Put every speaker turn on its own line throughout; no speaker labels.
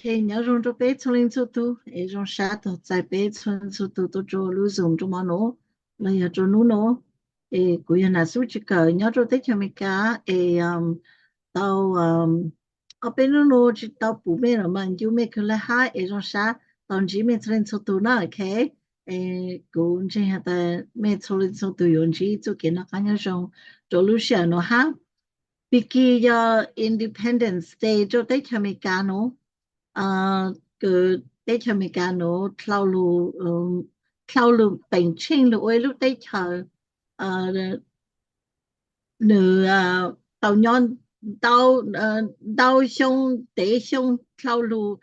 nhớ rong cho bé cho lên cho tu e rong sa to tại bé cho tu to cho lu dùng cho mà nó là ya cho nó e cô ya na su chi ka nhớ cho te chami ka e tao ở bên nó chỉ tao bù mẹ là mà yêu mẹ cái là hai e rong sa tao chỉ mẹ cho lên cho tu na ok e cô chỉ hạt mẹ cho lên cho tu yon chỉ cho cái nó cái nhớ rong cho lu sia nó ha Vicky ya Independence Day cho te chami ka nó cứ tới cho mình cả nó thao lù bệnh trên lù ấy lúc tới chờ nửa tàu nhon tàu sông tế sông thao lù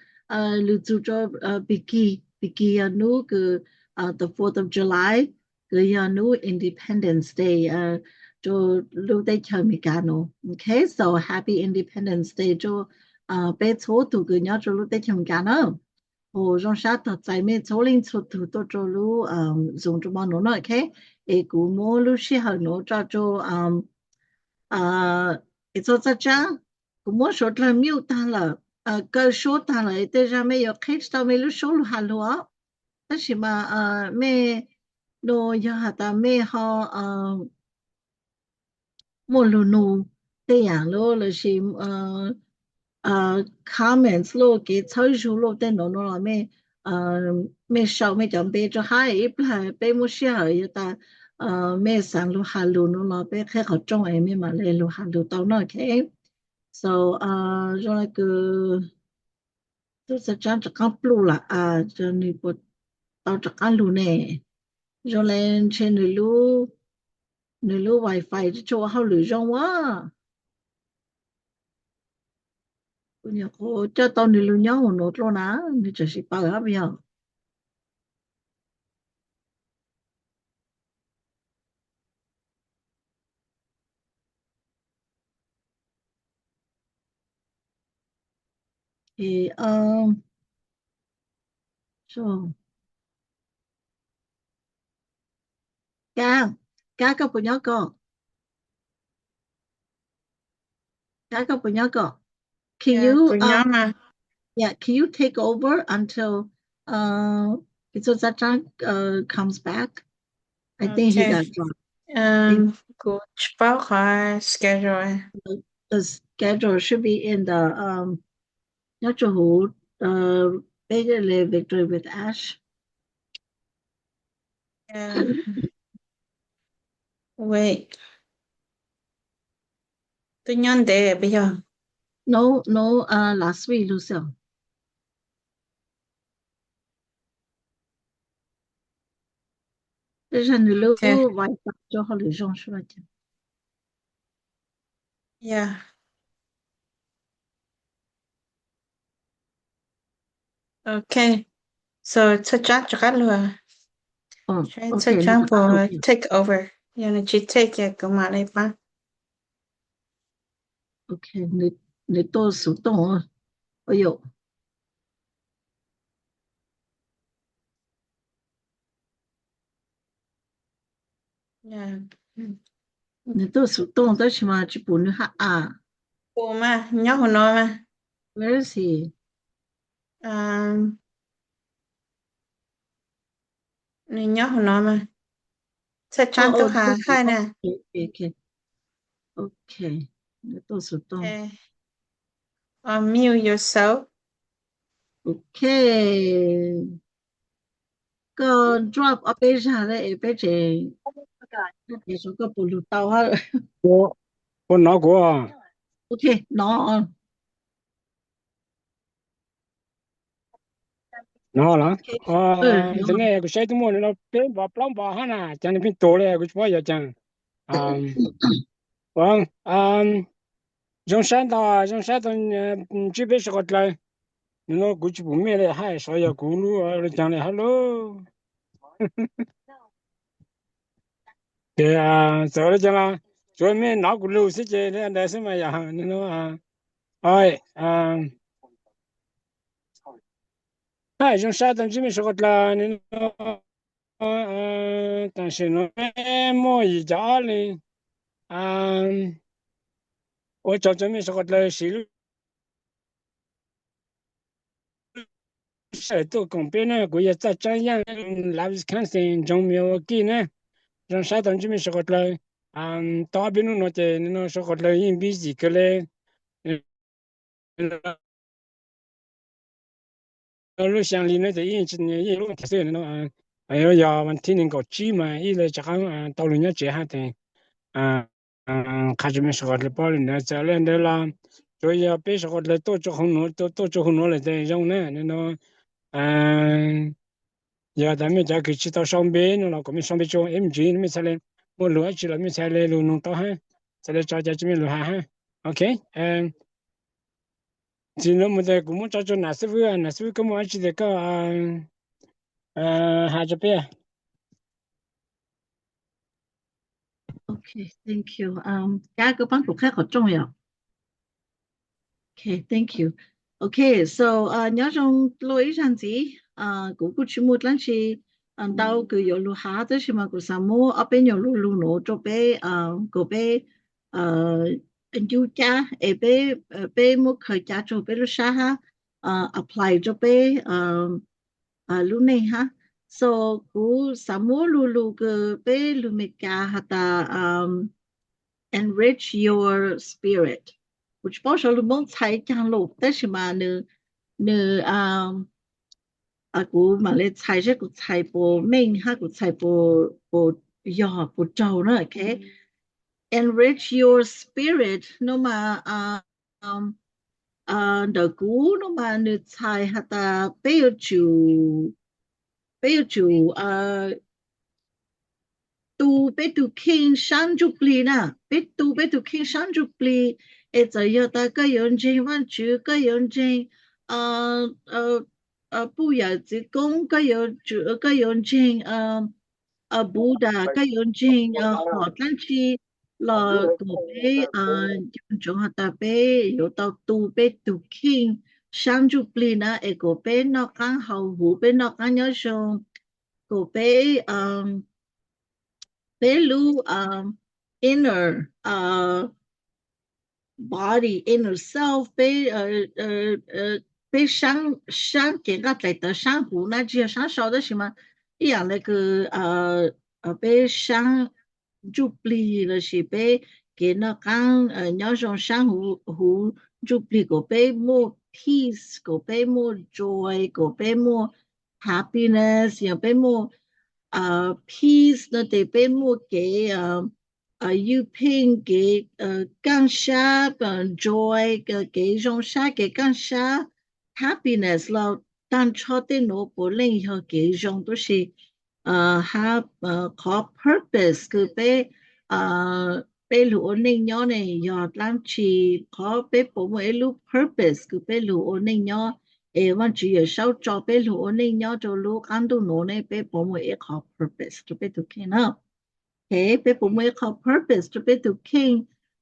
lù chú cho Vicky nu cứ the 4th of July cứ nu Independence Day cho lúc tới chờ mình cả nó okay so happy Independence Day cho bé số tụ cứ nhớ cho lúc tới chồng cả nó hồ trong sát thật tại mẹ số linh số tụ tôi cho lúc dùng cho bọn nó nói okay e cú mua lúc xí hở nó cho cho cha cú mua số là miêu ta là cơ số ta là tới ra mẹ có khách tao mẹ lúc số lúc hà lúa đó chỉ mà mẹ đồ giờ hả ta mẹ họ mua lù nụ thếอย่าง咯là chỉ comments 咯给抽数咯等等咯咩咩少咩就俾咗嗨不係俾冇事係但咩上路下路咯俾開口中誒咩嘛嚟路下路到那 OK so 就那個就是這樣子講不啦就你不到這個路呢就嚟前你路wifi 就做好路上哇Punya ko cha tao ni lu nhau no tro na ni cha si pa ga bia e so ka punya ko can you can you take over until so that comes back I think he got dropped
go spell schedule
the schedule should be in the not to hold Bigger Victory with Ash
wait tôi nhắn để bây giờ
no last week Lucille这是你录 wifi 就好里上是吧
yeah okay so chắc chắn luôn chắc chắn take over yani chỉ take cái mà này ba
okay你多手动哎呦你多手动但是嘛就不能哈
bố mà nhớ hồi nói mà
where is he
你nhớ hồi nói mà chắc chắn tôi hai nè
okay 你多手动
mute yourself
okay 個 drop 我俾下咧俾隻你說個不錄到哈
我拿過啊
okay 拿
拿了真係個細都冇你俾把plan把下啦真係變多咧個乜嘢真用山到這邊是個來你那估計不滅咧還說要公路講咧 hello 對走了講啦昨天拿過路是這來什麼樣你說用山到這邊是個來你但是呢沒一家哩我找這邊是個來是是都公边呢，我也在这样拉维斯坎森中没有给呢，让啥东西没说过来，大边那的那说过来，因比几个嘞，路乡里那的因今年一路特色那还有要问天天搞鸡嘛，一来这行到人家这下的，看这边说过来包里呢，这来的啦，所以要别说过来多做红罗，多做红罗来的用呢，ya da me ja ke chi ta shong be no la ko me shong be cho mg me sale mo lo chi la me sale lo no to ha sale cha ja chi me lo ha okay ji no mo de ku mo cha cho na se ko mo chi de ka ha ja pe
Okay, thank you. 加个帮助开好重要。Okay, thank you. Okay, so nhớ trong lối rằng gì của chúng một lần thì đau cứ有路下的是嘛个什么啊边有路路挪做被个被有家诶被么可家做被路下哈apply 做被路内哈 so 古什么路路个被路没家哈的enrich your spirit which 包括了梦才讲路但是嘛呢กูมาเลยใช้ใช่กูใช้โปเม่งฮะกูใช้โปยอโปเจ้านะ okay enrich your spirit no ma theกูno ma นึใช้ฮะตาเปยจูตูเปตูคิงชันจุปลีนะเปตูคิงชันจุปลีจะยอตาก็ยอนจริงวันจูก็ยอนจริง不要自贡ก็ยอนจูก็ยอนจริงบูดาก็ยอนจริงหอตั้งที่เราก็ไปยอนจงหาตาไปอยู่到ตูเปตูคิงชันจุปลีนะก็ไปนอกกันเฮาหูไปนอกกันยอชงก็ไปPelu inner body inner self 被伤给个来的伤湖那只伤少的什么一样那个被伤就不了是被给那刚那种伤湖就不个被 more peace 个被 more joy 个被 more happiness 也被 more peace 那得被 more 给you ping 给感谢joy 给种啥给感谢happiness เราตั้งชอบได้โนโปเล่งเขาเกี่ยงตัวสิhave ขอ purpose คือไปรู้ในย้อนในยอดล้างชีขอไปผมว่ารู้ purpose คือไปรู้ในย้อนวันที่有时候做ไปรู้ในย้อนจะรู้กันตัวโนในไปผมว่าขอ purpose จะไปตัวแค่นั้นไปผมว่าขอ purpose จะไปตัวแค่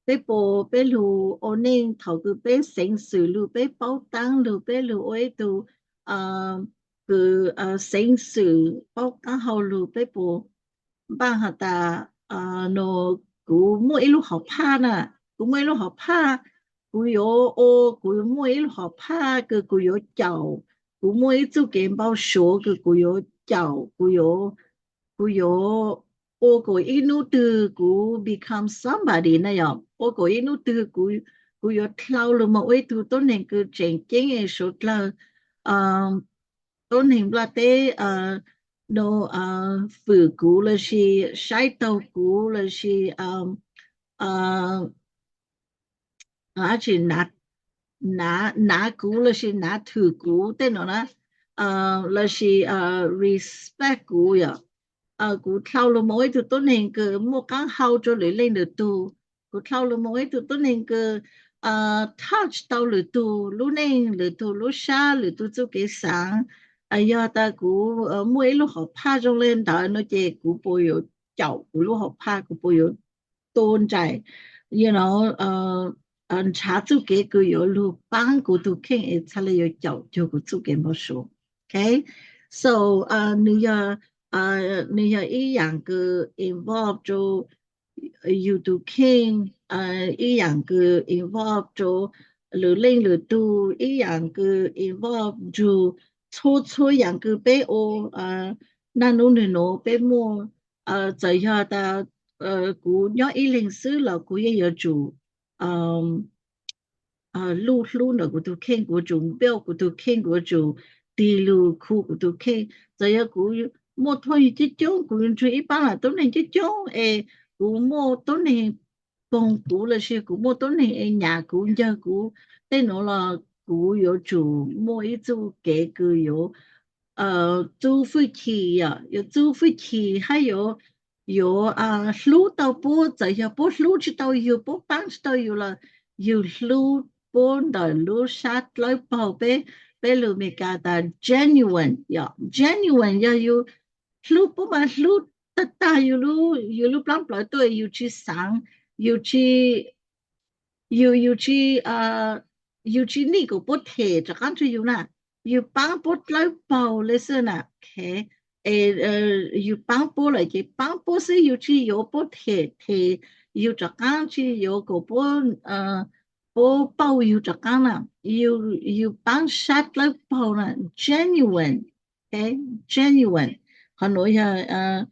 ไปรู้โอเน่เขาคือไปเซ็งสื่อหรือไปเป้าตังหรือไปรู้โอ้ยตัวคือเซ็งสื่อเป้าตังเขาหรือไปปูบ้างหาตาโนกูมั่วอีลูกหอบผ้าน่ะกูมั่วอีลูกหอบผ้ากูโยกูมั่วอีลูกหอบผ้าคือกูโยเจ้ากูมั่วอีจู่เกมเป้าโชคือกูโยเจ้ากูโยกูอีนูตือกู become somebody นะยอมกูอีนูตือกูยอดเล่าลงมาไว้ตัวต้นเองคือเจ๋งเจ๋งไอ้สุดละต้นเองละเต้โนฝือกูเลยสิใช้เตากูเลยสิอาจจะนากูเลยสินาถือกูเต้นนะเลยสิrespect กูอย่ากูเท่าลมไว้ตัวต้นเองคือมั่วกังเฮาจนเลยเล่นเลยตัวกูเท่าลมไว้ตัวต้นเองคือtouch 到เลยตัวรู้เองเลยตัวรู้ชาเลยตัวจุกสังยาตากูมั่วรู้หอบผ้าจงเล่นแต่โนเจกูปอยเจ้ากูรู้หอบผ้ากูปอยต้นใจ you know ชาจุกกูอยู่รู้ปังกูตัวเข่งทะเลอยู่เจ้าจูกูจุกไม่สู้ okay so 你要一样个 involve 就 you do king 一样个 involve 就หรือเล่นหรือดู一样个 involve 就初样个被我那侬的侬被么这下的古要104了古也有做路呢古都看过做标古都看过做地路库古都看这样古莫拖一这种古人出一般啦都能这种古莫都能帮古了些古莫都能nhà古家古对侬了古有做莫一组给个有租飞机呀有租飞机还有路到波这些波路去到有波帮去到有了有路波的路下来宝贝贝鲁米加的 genuine 呀 genuine 要有路波嘛路大有路plan plan 对有去上有去有去那个波铁这样子有啦有帮波来宝了是呢 OK有帮波了嘅帮波是有去有波铁有这样去有个波波包有这样啦有帮杀来宝啦 genuine OK genuine 很多呀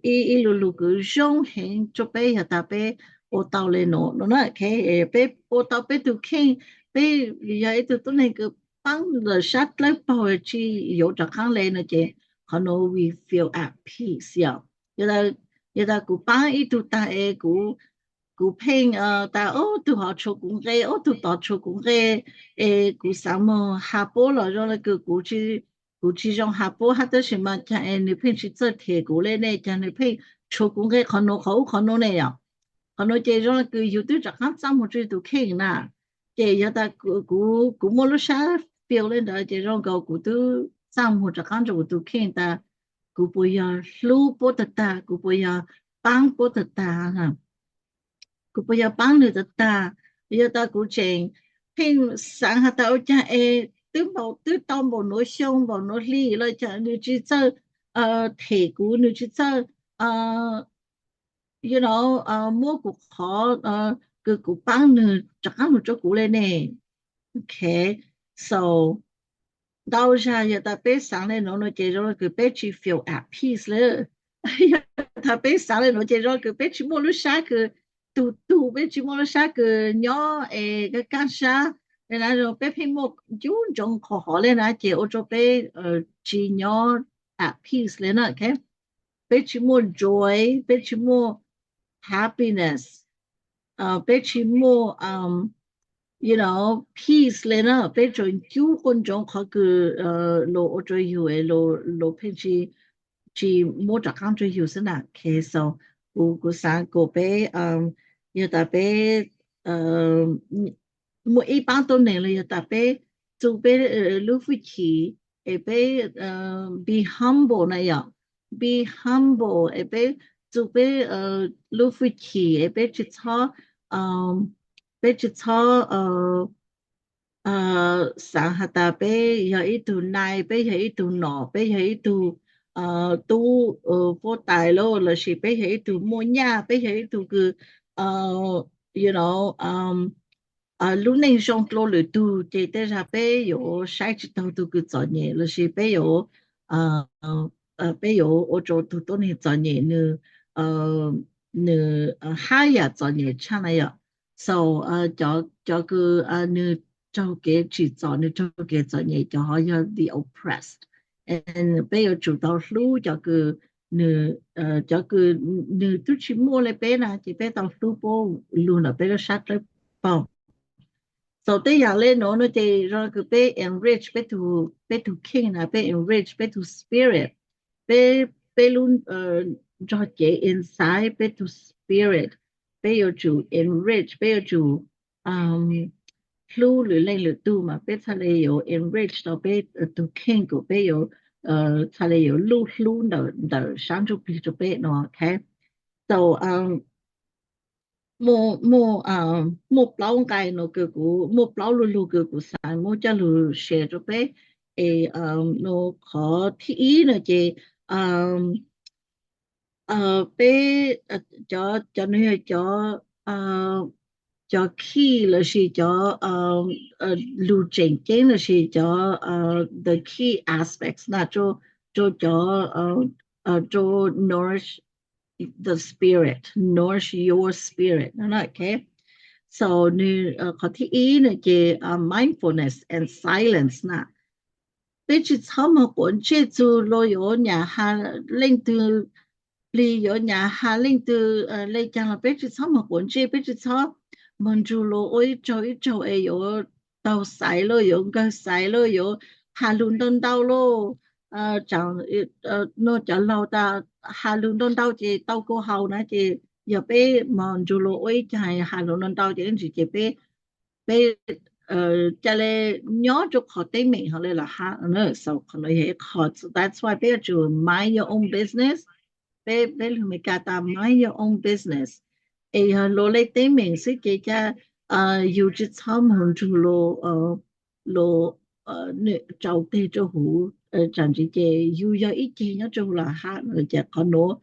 一路路个上行做备呀大备我到了喏那可被我到被都看被呀一直都那个帮了杀来宝去有这样来呢嘅可能 we feel at peace 呀有的古帮一度大古拼但都好做工嘅都到做工嘅古什么下波了让那个古去让下波他都什么像你平时做铁古嘞呢像你平做工嘅可能好可能那样可能这种个有的这样怎么最都看呐这有的古莫路啥标了的这种个古都怎么这样就都看的古不要路不得大古不要帮不得大哈古不要帮你的大有的古前拼上下到家都到某诺胸某诺力了讲你去做铁骨你去做you know 摸骨好个骨帮你这样做骨了呢 OK so 到下有的被上来侬这种个被去 feel at peace 了他被上来侬这种个被去摸了啥个都被去摸了啥个鸟个干啥那种被屏幕就种好好的那些我就被去鸟 at peace 了呢 OK 被去摸 joy 被去摸 happiness 被去摸you know peace 了呢被种就คน种เขาคือโล我就有โล平时去摸着看就有是哪 OK so 古三个被有的被每一般都能了有的被就被路飞起也被be humble 那样 be humble 也被就被路飞起也被去操被去操上下大被有一度奶被有一度脑被有一度都波大咯了是被有一度摸呀被有一度个you know 路内上多了度这但是被有晒起头都个做呢了是被有被有我做都多呢做呢呢哈呀做呢唱了呀 so 叫个呢就给去做呢就给做呢就好像 the oppressed and 被有主导路叫个呢叫个呢都去摸了被呢就被到路波路了被了杀了包 so 对呀嘞侬呢得让个被 enrich 被 to king นะ被 enrich 被 to spirit 被路叫给 inside 被 to spirit 被有主 enrich 被有主路หรืออะไรหรือตู้嘛被ทะเล有 enrich 到被 to king ก็被有ทะเล有路的上就比就被เนาะ okay so 莫包盖那个古莫包路个古山莫叫路写着呗那考题那些被叫那个叫叫 key 了是叫路正经了是叫the key aspects 那就叫nourish the spirit nourish your spirit okay so 你ข้อที่1เนี่ยคือ mindfulness and silence นะไป去草么滚接住路有nhà ha lên từ li有nhà ha lên từ lấy chẳng làไป去草么滚接ไป去草mình住路ôi trời ấy有到晒了有个晒了有哈伦敦到咯chẳng nó chẳng lâu ta hà lương đông đâu chị tao cô hầu nè chị giờ bé mòn chú lô ấy chạy hà lương đông đâu chị chị bé cha lê nhớ cho họ tên mình họ là ha nữa so họ nói họ so that's why bé chú mind your own business bé lu mi kata mind your own business lô lê tên mình sẽ chị cha yêu chỉ tham hồn chú lô trâu tê cho hủ chẳng chỉ chè yêu yêu ít chè nhớ cho là hát rồi chè có nó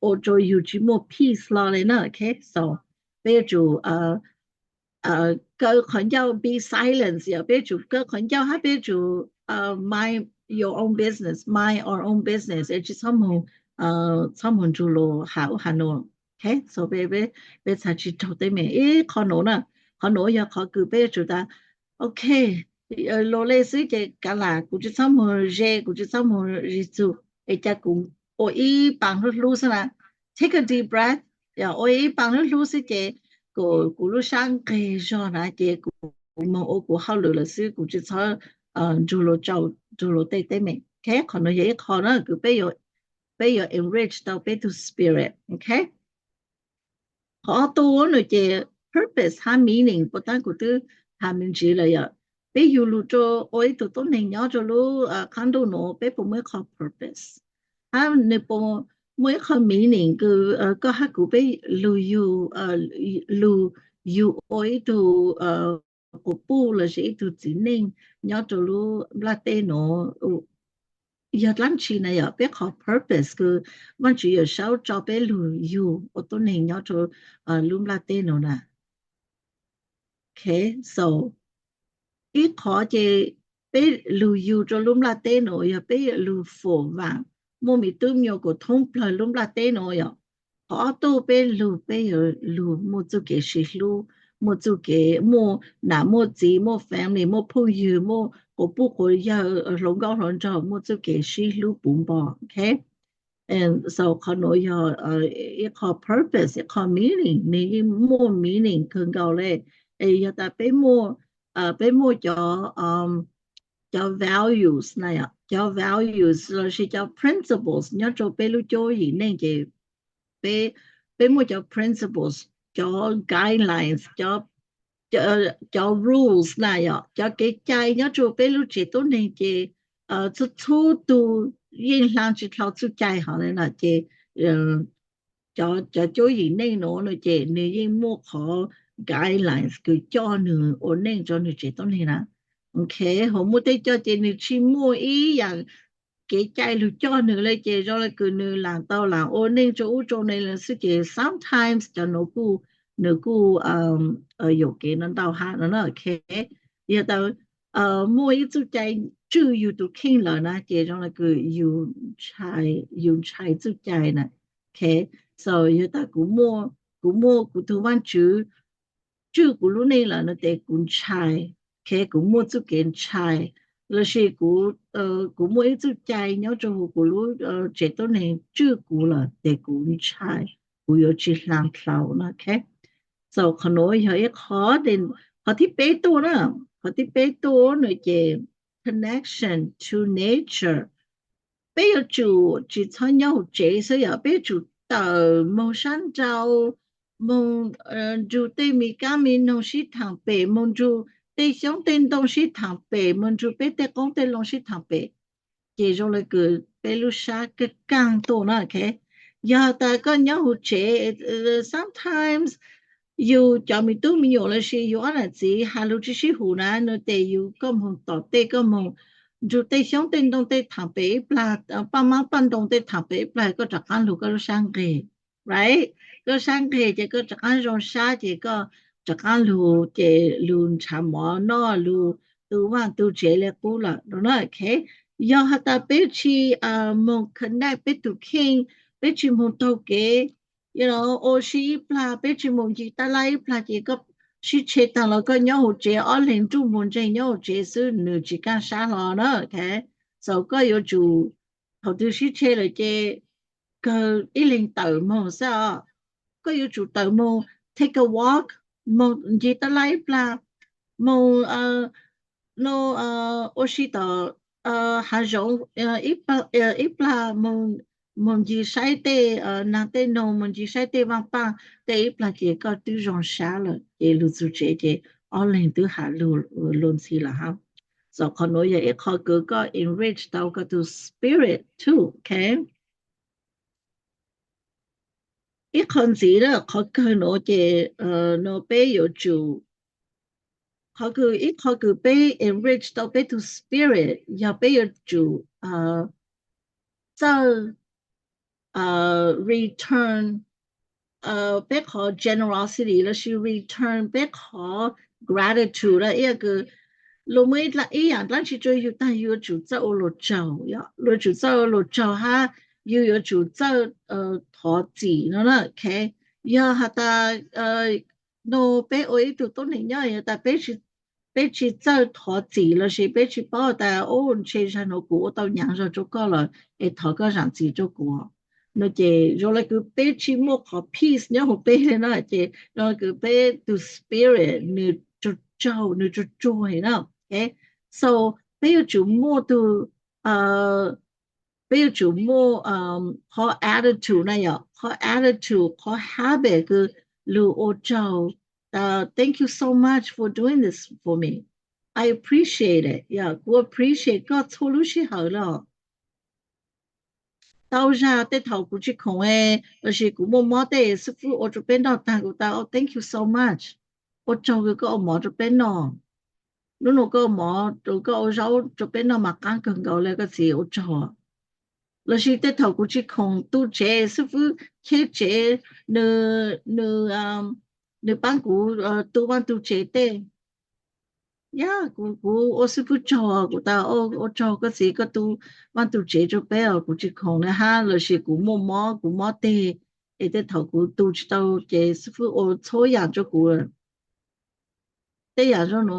ô cho yêu chỉ một piece lo lên nữa okay so bây giờ cơ khẩn giao be silence ya bây giờ cơ khẩn giao hát bây giờ mind your own business mind our own business chỉ xong hồn chú lo hảo hà nội okay so bây giờ chỉ cho tới mình có nó nè có nó ya có cứ bây giờ ta okay lô lê sư chế cả là cũng chỉ xong rồi dễ cũng chỉ xong rồi ritu cha cũng ôi bằng rất lưu sana take a deep breath ôi bằng rất lưu sư chế của lúc sáng kề cho na chế cũng mong ô của hao lửa là sư cũng chỉ cho chú lô tê tê mình okay còn nó dễ khó nó cứ bây giờ enrich tao bây to spirit okay họ tu nó chế purpose ha meaning bất tan của tư ha mình chỉ là ya bây giờ lu cho ôi tụi tôi nên nhớ cho lu khán đồ nó bây giờ mới có purpose nếu bộ mới có meaning cứ có hát của bây lu ôi tụi của bu là gì tụi chỉ nên nhớ cho lu là tên nó giờ lắm chi này à bây có purpose cứ vẫn chỉ ở sau cho bây lu tôi nên nhớ cho lu là tên nó nè okay so ít khó chế bé lưu yêu cho lúm la tê nội à bé lưu phổ vàng mua mì tôm nhiều của thông lời lúm la tê nội à họ tô bé lưu mua chú kế sĩ lưu mua chú kế mua nà mua gì mua family mua phụ yêu mua của bố của giờ lông cao hơn cho mua chú kế sĩ lưu bún bò okay and so có nội ít có purpose ít có meaning này mua meaning cần cao lệ giờ ta bé mua cho values này ạ cho values là sẽ cho principles nhớ cho bé lưu cho gì nên chị bé mua cho principles cho guidelines cho rules này ạ cho cái chạy nhớ cho bé lưu chỉ tốt nên chị thu tu yên lặng chỉ theo thu chạy họ này là chị cho gì nên nó chị nếu như mua khó guidelines cứ cho nữ ổn định cho nữ chế tốt này nè ok họ mua tới cho chị nữ chỉ mua ý dạng cái chạy lưu cho nữ lấy chị cho là cứ nữ làm tao làm ổn định cho này là sự chị sometimes cho nữ cu ở dụ cái nó tao hát nó ok giờ tao mua ý chú chạy chưa yêu tụ kinh lời nè chị cho là cứ yêu chạy chú chạy nè ok so giờ ta cũng mua cũng thu văn chữ của lúc này là nó để cũng chạy cái cũng mua chút kiện chạy là gì cũng mua ít chút chạy nhớ cho của lúc chế tốt này chữ của là để cũng chạy của yêu chỉ làm thầu nó okay so khó nói hơi khó đến họ thích bé tôi nữa họ thích bé tôi nữa chế connection to nature bây giờ chủ chỉ cho nhau chế sẽ ở bây chủ tờ màu sáng trâu mong chủ tây mi cá mi nông sĩ thằng bể mong chủ tây sống tên đông sĩ thằng bể mong chủ bé tây công tây long sĩ thằng bể chỉ rồi là cứ bé lu sa cái càng tổ nó okay giờ ta có nhớ hụt chế sometimes you cho mi tu mi nhiều là gì you là gì halu chỉ sĩ hụt na nó tây you có mong tỏ tây có mong chủ tây sống tên đông tây thằng bể là ba má ban đông tây thằng bể là có chắc ăn lu có sang kề right có sang kề chỉ có chắc ăn rong sa chỉ có จะกันลูเจลูชาหมอนอลูตูวันตูเจเลกูละเนาะโอเคยาหัตเปชีมงคณะเปตุคิงเปชิมงโตเก you know โอชีปลาเปชิมงจิตะไลปลาเจก็ชิเชตังแล้วก็ยอหูเจอลิงจูมงเจยอเจซึ่งนูจิกันชาลอเนาะโอเคso ก็有主好多ชิเชเลยเจก็一零斗มงซะก็有主斗มง take a walk มงจิตะไลปลามงno โอชิตหาจงอีปลามงจีใช้เตนาเตโนมงจีใช้เตวังปังเตอีปลาเจก็ตูจงชาเลยเจลูซูเจเจออลิงตูหาลูลุนซีละฮะso ขโนยเอขอก็ enrich ตาวก็ตู spirit too okay อีคนสีละขอก็โนเจโนเปอยู่จูเขาคือไป enrich 到ไป to spirit 要ไปอยู่จูเจ้าreturn ไปขอ generosity แล้ว是 return ไปขอ gratitude แล้วอีกลงไม่ละอีอย่างตั้งที่จะอยู่ตั้งอยู่จูเจ้าโลเจ้าอย่าโลจูเจ้าโลเจ้าฮะอยู่จูเจ้าถอจีเนาะโอเคอย่าหาตาโนไปโอ้ยตัวต้นนี้เนี่ยแต่ไป去走ถอจี了是ไป去报แต่โอ้เชชันกู到娘上就够了ไอ้ถอก็上จี就กู那这如来个ไป去莫考 peace เนี่ยหัวไปเลยนะ这如来个ไป to spirit 你就照你就 joy นะ okay so ไป有就莫 to ไป有就莫好 attitude 那样好 attitude 好 habit 个路我照thank you so much for doing this for me. I appreciate it. Yeah, 我 appreciate ก็错路是好了。到家在头过去看诶，就是古某某的师傅，我这边到单个到 ，thank you so much。我做个我毛这边咯，如果个毛做个我手这边咯嘛刚更高那个是我做。就是在头过去看都这师傅去这你帮กูตัววันตัวเจเตย่ากูโอสิผู้จอกูตาโอจอก็สิก็ตัววันตัวเจจะไปกูจะคงนะฮะแล้วสิกูมอเตเอเต头กูตัวจะตัวเจสิผู้โอโชอย่างจะกูแต่อย่างจะโน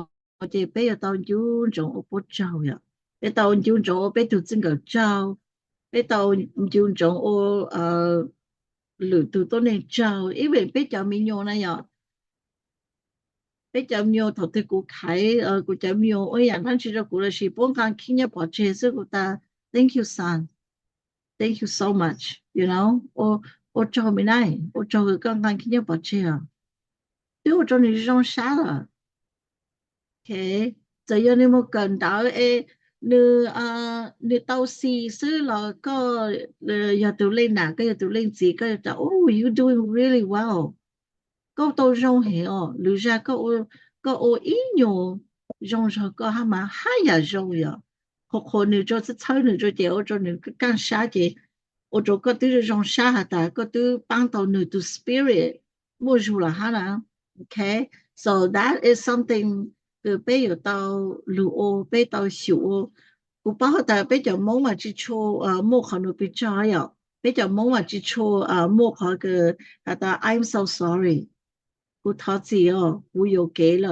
เจไป到ยูจงโอปจอ呀ไป到ยูจงโอไปตัวจึงก็จอไป到ยูจงโอหรือตัวต้นเนี่ยจออีเวนไปจอมีโยนะ呀ไปจำโยถอดกูขายกูจำโยโอ้ยอย่างนั้นชิจะกูเลยสิป้องกันขี้เนี่ยพอเจสุกูตา thank you son thank you so much you know 我做ไม่ได้我做个刚刚ขี้เนี่ยพอเจ啊对我做你这种傻了 OK 这样你冇跟到你到时ซื้อแล้วก็อย่าตัวเล่นหนาก็อย่าตัวเล่นจีก็จะoh you doing really wellก็ตัวจงเหรอหรือจะก็โออีโยจงจะก็หามาหายาจง呀คน你就是操你就点我就你干啥的我就个对中啥的个对帮到你的 spirit 没出了哈啦 okay so that is something 个被有到路哦被到小哦我包括但被叫某嘛去错某可能被抓呀被叫某嘛去错某可个他的 I'm so sorryกูท้อจีอ๋อกูโยเก了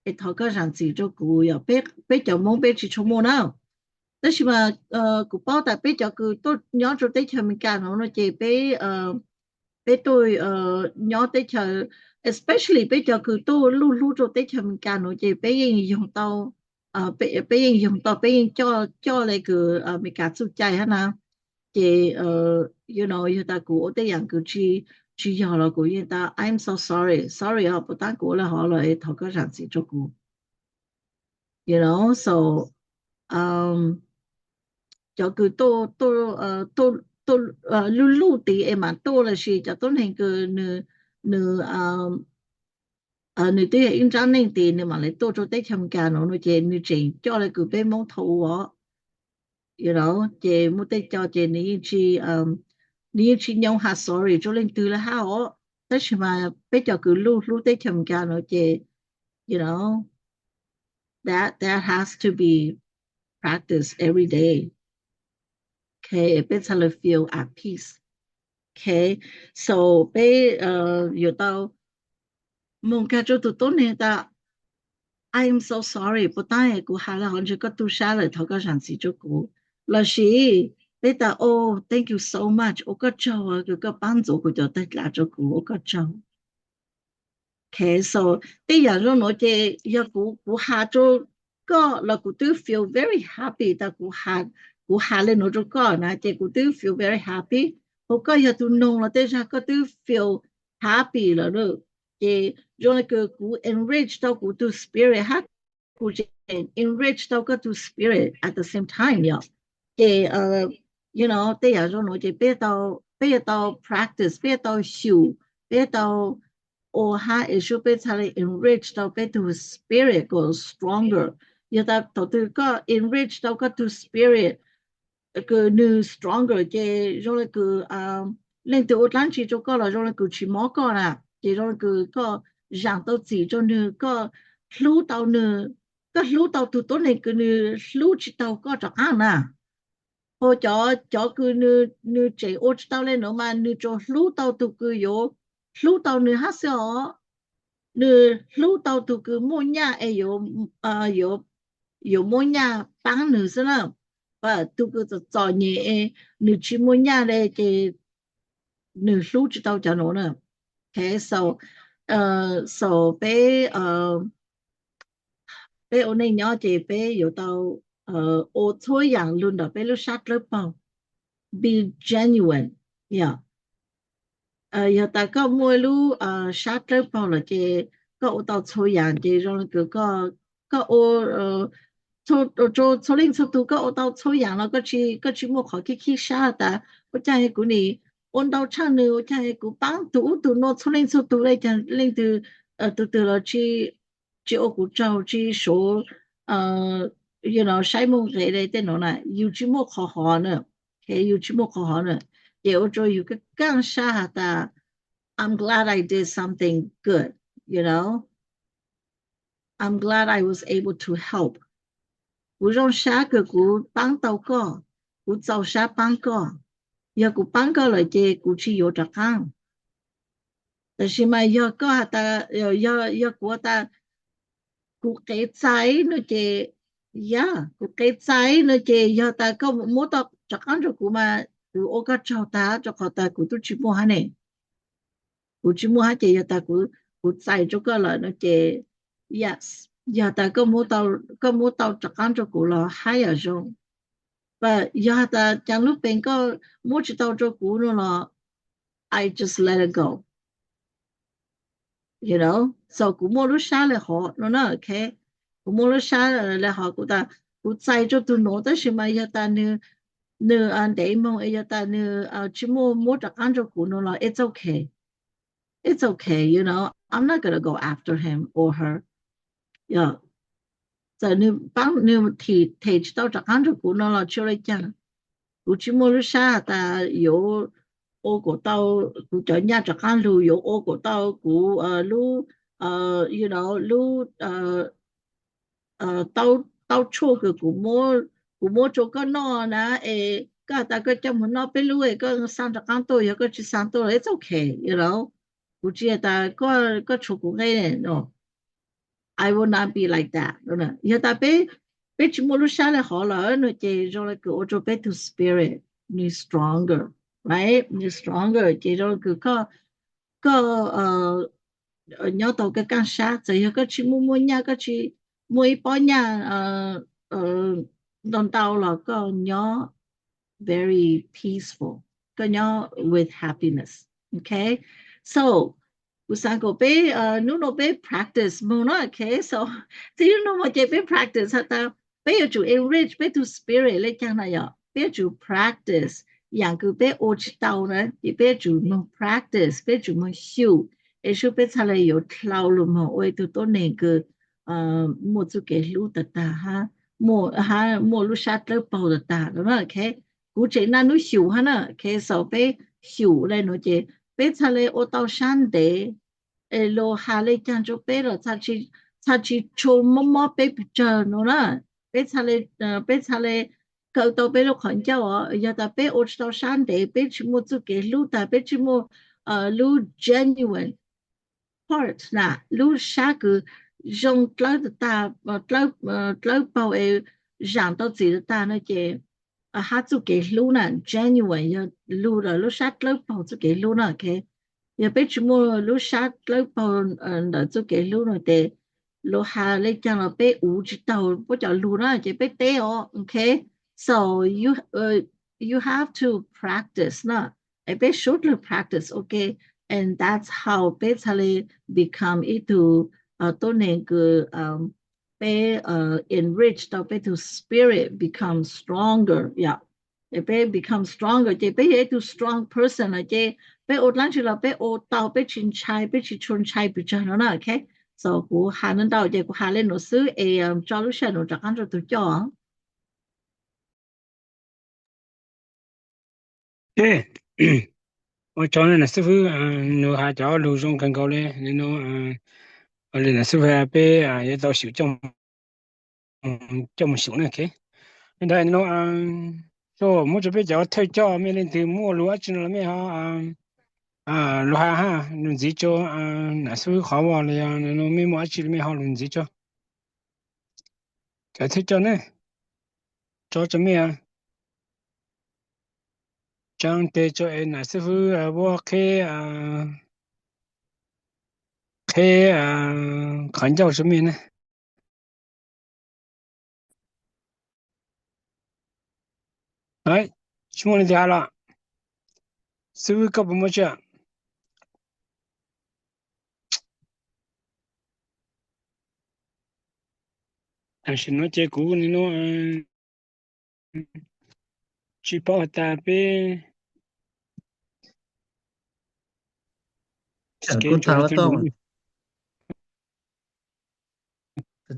ไอ้ท้อก็รังจี就กู呀被叫某被去出门了但是嘛กู包但被叫กู都鸟就对前面干了那这被对鸟对前 especially 被叫กู都路就对前面干了这被人用到被人用到被人叫那个没干出ใจฮะนะ这you know 有大กูได้อย่างกู去要了กู因到 I'm so sorry 啊不但กู了好了头个上去做กู you know so 叫กู都路的嘛多了是叫都那个你你对应张那的你嘛来多做对他们干了你这你这叫了个被蒙头哦 you know 这没得叫这你去你去用下 sorry 就令对了哈哦但是嘛被叫个路在参加了这 you know that has to be practiced every day okay 被才能 feel at peace okay so 被有到梦家就都呢的 I am so sorry 不但也กูหา了好像个都下了头个上次就กู了是被的 oh thank you so much 我个叫啊个帮助กู就得拉着กู我个叫Okay, so 第二種我哋一股下咗個，那股都 feel very happy，但股下咧我咗個，那啲股都 feel very happy，我個又都弄啦，但係個都 feel happy 啦咯，嘅用那個股 enrich 到股都 spirit，哈股就 enrich 到個都 spirit at the same time 呀，嘅you know 第二種我哋俾到 practice， 俾到修，俾到or how it should be enriched to spirit goes stronger. You that to enriched to spirit go new stronger. Je jole go lên từ Atlantic chỉ cho có là jole go chỉ mò có là je jole go có giảng tao chỉ cho nữ có lưu tao nữ có lưu tao tụi tôi này cái nữ lưu chỉ tao có cho ăn à. Hồi cho cứ nữ chạy ô tao lên nó mà nữ cho lưu tao tụi cứ yếu lưu tàu nữ hát sao nữ lưu tàu tụ cứ mua nhà ấy有mua nhà bán nữ thế nào và tụ cứ cho nhẹ nữ chỉ mua nhà đây thì nữ lưu chỉ tàu cho nó nữa okay so bé ông này nhỏ thì bé有到ô tô养luôn đó bé lúc sát lớp bao be genuine yeah giờ ta có mua lu sát lớp bao là chế có ô tàu抽氧chế rồi có ô cho linh số tu có ô tàu抽氧了có chỉ mua khỏi cái sát ta có chạy của nị ôn tàu chăn nữa chạy của băng tu nó cho linh số tu lại chạy linh từ là chỉ ô của cháu chỉ số you know sai mong cái này tên nó này yêu chỉ mua khó nữa cái yêu chỉ mua khó nữa để ô cho yêu cái càng sát ta I'm glad I did something good, you know. I'm glad I was able to help. 我让下个我帮到个，我找下帮个，要我帮个了的，我去有着干。但是嘛，要个的，要过的，我给在那的呀，我给在那的要的个没到着干着我嘛，我个找他就好的，我都去摸下呢。我只摸下这ta我在这个了那这 yes 呀ta个摸到这干这个了还有种 but 呀ta 讲路边个摸知道这个了 I just let it go you know so 我摸了下来好 no okay 我摸了下来好我在这都弄的什么呀ta呢安得梦呀ta呢只摸着干这个了 it's okay.It's okay, you know. I'm not gonna go after him or her. Yeah. So, nếu thì tao chắc ăn được của nó là chưa lấy chăng. Của chỉ mua lúc xa ta yếu ô của tao của cho nhà chắc ăn lưu yếu ô của tao của lưu you know lưu tao chua của mua cho cái nó nè cả ta cái trong nó bên lưu cái sang chắc ăn tôi cái chỉ sang tôi it's okay, you know.我觉得个出国的no I will not be like that no 要他被只摸了下来好了那这种那个我就被 to spirit 你 stronger right 你 stronger 这种个nhớ tàu cái càng sát rồi cái chỉ mua nhà cái chỉ mua bao nhà đồng tàu là cái nhớ very peaceful cái nhớ with happiness okay So, usan ko be no be practice mo no okay so you know what be practice hata be to enrich be to spirit le chang na ya be to practice yang ku be o chi tao na be to no practice be to mo xiu e shu be cha le yo tlau lu mo we to to ne ke mo zu ke lu ta ta ha mo lu sha le pao ta ta no okay ku che na nu xiu ha na okay so be xiu le no je 被查嘞我到山的路下嘞讲就被了他去出么么被不着了被查嘞搞到被了看叫要到被我到山的被去么做给路的被去么路 genuine part 啦路下个用老的大老包诶让到自己的大那个他做给路呢 genuine 要路了路下老包做给路呢 OK 也被全部路下老包的做给路了的路下来讲了被无知道不叫路呢就被带哦 OK so you have to practice 呢被 should practice OK and that's how 被才来 become itu ตัวนี้คือไปenrich 到ไป to spirit become stronger yeah ไป become stronger จะไป to strong person จะไปอดหลังจากเราไปอด到ไปชินชัยไปชิชนชัยไปจังแล้วนะ okay so กูหานั้น到จะกูหาเล่นหนังสือจอลูกชายหนูจากกันจะตัวจ่อ
我找人师傅侬还叫路上更高嘞你侬我那师傅被也到手这么小呢 OK 现在侬说我这边叫退教没人对莫路进了没哈路哈侬自己做那师傅好话了呀侬没莫进了没好侬自己做该退教呢做怎么样将对做那师傅我看教什么呢哎什么你家了师傅搞不么去但是侬结果你侬去报答呗
กูถามแล้วต้อง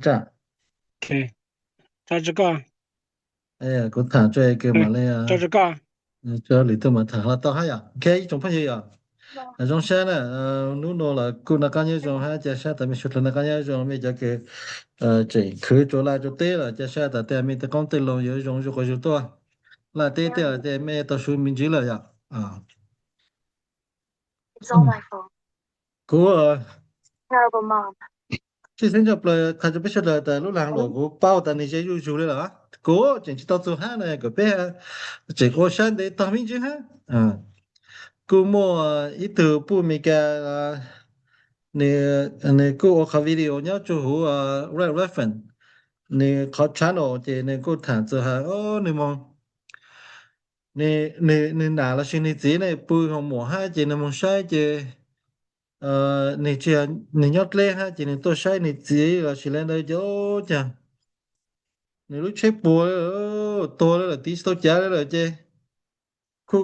จ้ะ
OK 在这个
กูถามช่วยเกิดมาเลย
在这个
这里头嘛ถามแล้วต้องให้OK 一种朋友那种些呢努努了กู那感觉种还จะ些แต่ไม่ชุด那感觉种ไม่จะเกิ这คือ做来就对了จะ些แต่ไม่แต่讲对了有一种就会就多来对的แต่ไม่ต้อง说明知了呀
It's on my phone.
กู
Terrible mom.
ที่ฉันจะเปล่าเขาจะไปเฉลยแต่ลูกหลานหลวงกูเป้าแต่นี่จะอยู่เลยเหรอกูจริงๆต้อง做哈呢ก็ไป这个山的当兵去哈กูมัวอีตัวผู้มีแกเนี่ยกูเอาวิดีโอเนี่ยจูหัวreference เนี่ยเขา channel เจเนี่ยกูถามจะหาเนี่ยมองเนี่ยหนาละชิ้นนี้จีเนี่ยปุยของหมูห้าเจเนี่ยมองใช้เจเนี่ยเนี่ยยอดเล่ฮะเจเนี่ยตัวใช้เนี่ยจีละชิ้นแล้วเดี๋ยวจ้ะเนี่ยรู้ใช้ปัวตัวแล้วตีสตัวจ้าแล้วเจกู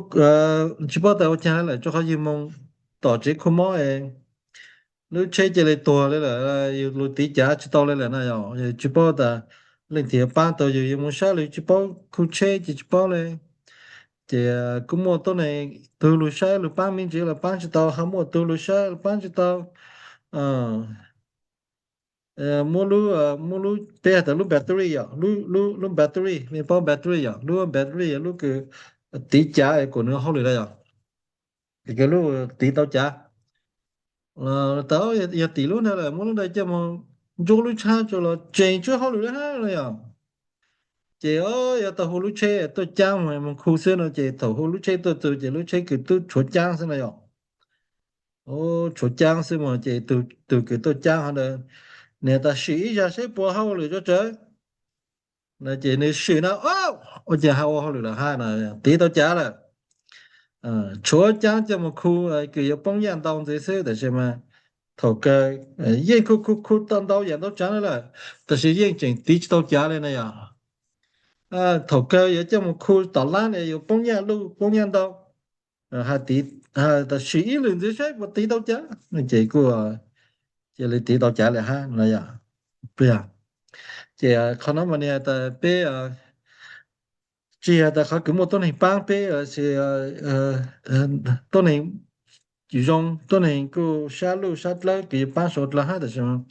ชิบะแต่ว่าจ้าแล้วจะเขายืมมองต่อเจคุมอเองรู้ใช้เจเลยตัวเลยแหละอยู่รู้ตีจ้าชิโตเลยแหละนะย่อชิบะแต่เล่นที่ป้าตัวอยู่มองใช้เลยชิบะกูใช้ชิบะเลยเจกูมัวตัวไหนตัวรู้ใช้หรือป้ามินจีละป้าชิโตหามัวตัวรู้ใช้ป้าชิโตมูรู้เตะแต่รู้แบตเตอรี่รู้แบตเตอรี่มีพอแบตเตอรี่รู้แบตเตอรี่รู้คือตีจ้าไอ้คนนึงเขาเลยได้ก็รู้ตีเต้าจ้าเต้าอย่าตีรู้นั่นแหละมูรู้ได้จะมองจูรู้ชาจูละเจนจูเขาเลยได้เลยเจอย่าตัวรู้เชตัวจ้างมันคู่เส้นเจตัวรู้เชตัวเจรู้เชคือตัวชดจ้างสินะชดจ้างสิมันเจตัวคือตัวจ้างเขาเลยเนี่ยแต่สีจะใช้ปัวเขาหรือจะเจอ那这你水呢我这还我好了哈呢地到家了除了讲这么苦给要帮养当这些的什么头个烟苦当到养到家了但是眼睛地到家了呢呀头个也这么苦到烂了有帮养路帮养到还地但是一轮这些我地到家那这个这里地到家了哈那呀对呀这可能我呢的被这的他给我多年帮被是多年用都能够下路下来给帮手了哈的什么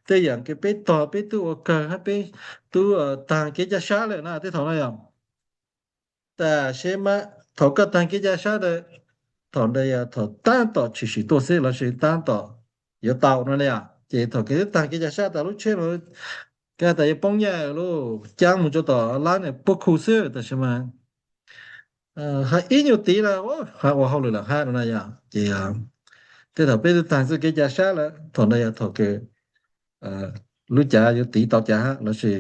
这样给被ต่อ被ตัว个还被ตัว当给家下来那这头那样แต่ใช่มั้ย头个当给家下的头的呀头单ต่อ其实多些了是单ต่อ有到那样这头给当给家下的路去了个แต่帮呀路将mu就到拉呢不酷色的什么还一有底了我好了哈那样这样这头被当时给家下了头的呀头个รู้จักอยู่ตีต่อจ้าแล้วสิ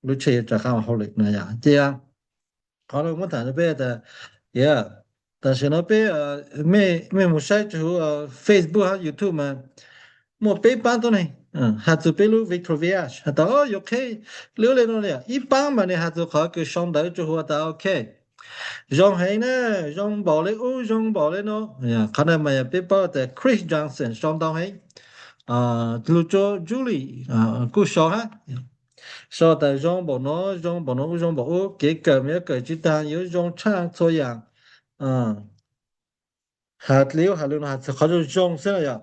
รู้เชจะเข้า好了那样这样好了我谈的别的也但是呢别没没晒之后Facebook 和 YouTube 嘛没被办到呢还是被路 Victoria 还到 OK 留来了呀一般嘛呢还是考个上到之后到 OK 用还呢用保了用保了呢呀看到没被报的 Chris Johnson 上到还lu cho Julie cô so ha so tại trong bộ nó trong bộ cái cờ mấy cờ chỉ ta yếu trong trang cho yang hạt liu hạt khó cho trong sẽ là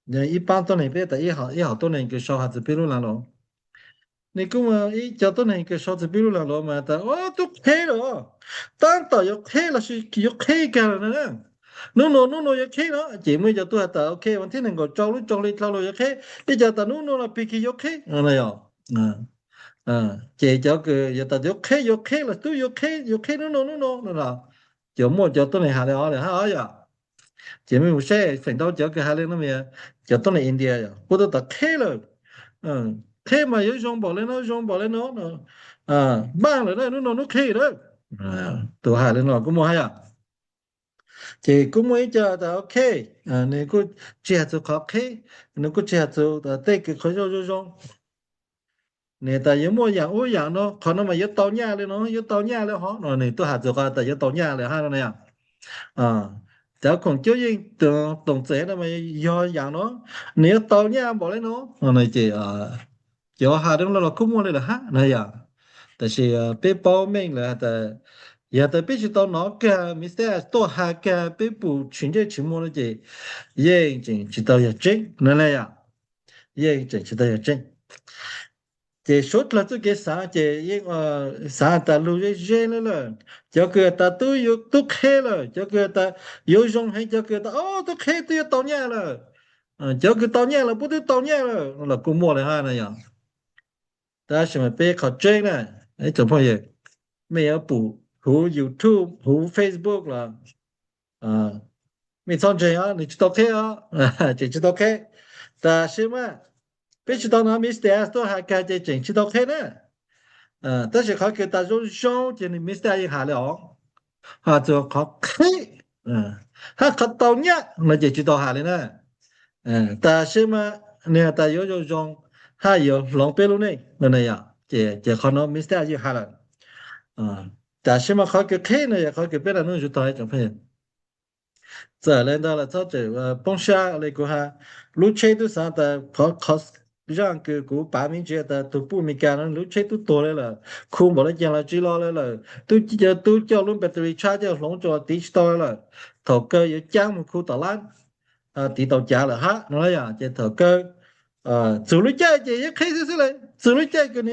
ya一般都那边的一好多人个小孩子比如那咯你跟我一叫多人个小孩子比如那咯嘛的都开了当到要开了是要开干了呢นู่นโอเคเนาะจิมื้อจะตัวตาโอเควันที่1ก็จองรู้จองเลยเราโอเคอีจะตานู่นละพี่โอเคอะไรอ่ะเจจะก็จะตาโอเคละตู้โอเคนู่นนั่นล่ะจะหมดจะตัวไหนหาแล้วหาอ่ะจิมื้อใช่ฝัน到จะก็หาแล้วนั่นแหละจะตัวไหนอินเดียอ่ะกูตาเคเลยเคมาอยู่จงบอกเลยเนาะบ้างเลยนู่นเคเลยตัวหาแล้วเนาะกูบ่ให้อ่ะ这个每家的 OK 那个接着 OK 那个接着的这个可就种你的有么样我样咯可能嘛有到年了咯有到年了哈那你都还做个的有到年了哈那样แต่คน就应动这那么要样咯你有到年บ่เลยเนาะ那这就หาเรื่องเราคุ้มเลยล่ะฮะ那样但是被报名了的也的必须到那个米斯多哈个被捕群这群么了这也已经知道要整那样也已经知道要整这说了这个啥这一个啥大陆这热了这个他都开了这个他有种还这个他都开都要到年了这个到年了不都到年了那估摸了哈那样但是么被考整了怎么也没有补หู YouTube หู Facebook ล่ะไม่สนใจ你知道开这知道开但是嘛必须到那 Mr. 都还看这真知道开呢但是เขา给大众上这里 Mr. 一下了他就เขา开他เขา到เนี่ย那就知道下来呢但是嘛เนี่ยแต่有种他有浪费了呢那样这เขา那 Mr. 一下了但是嘛เขา开呢เขา被那弄就到一种朋友这来到了这帮下那个哈路车都上的เขา让个古把民觉得都不没干了路车都多了哭没了讲了知道了都叫龙 battery charge 龙着地到了头个有讲么哭到烂地到家了哈那样这头个走路家这也开始了走路家个你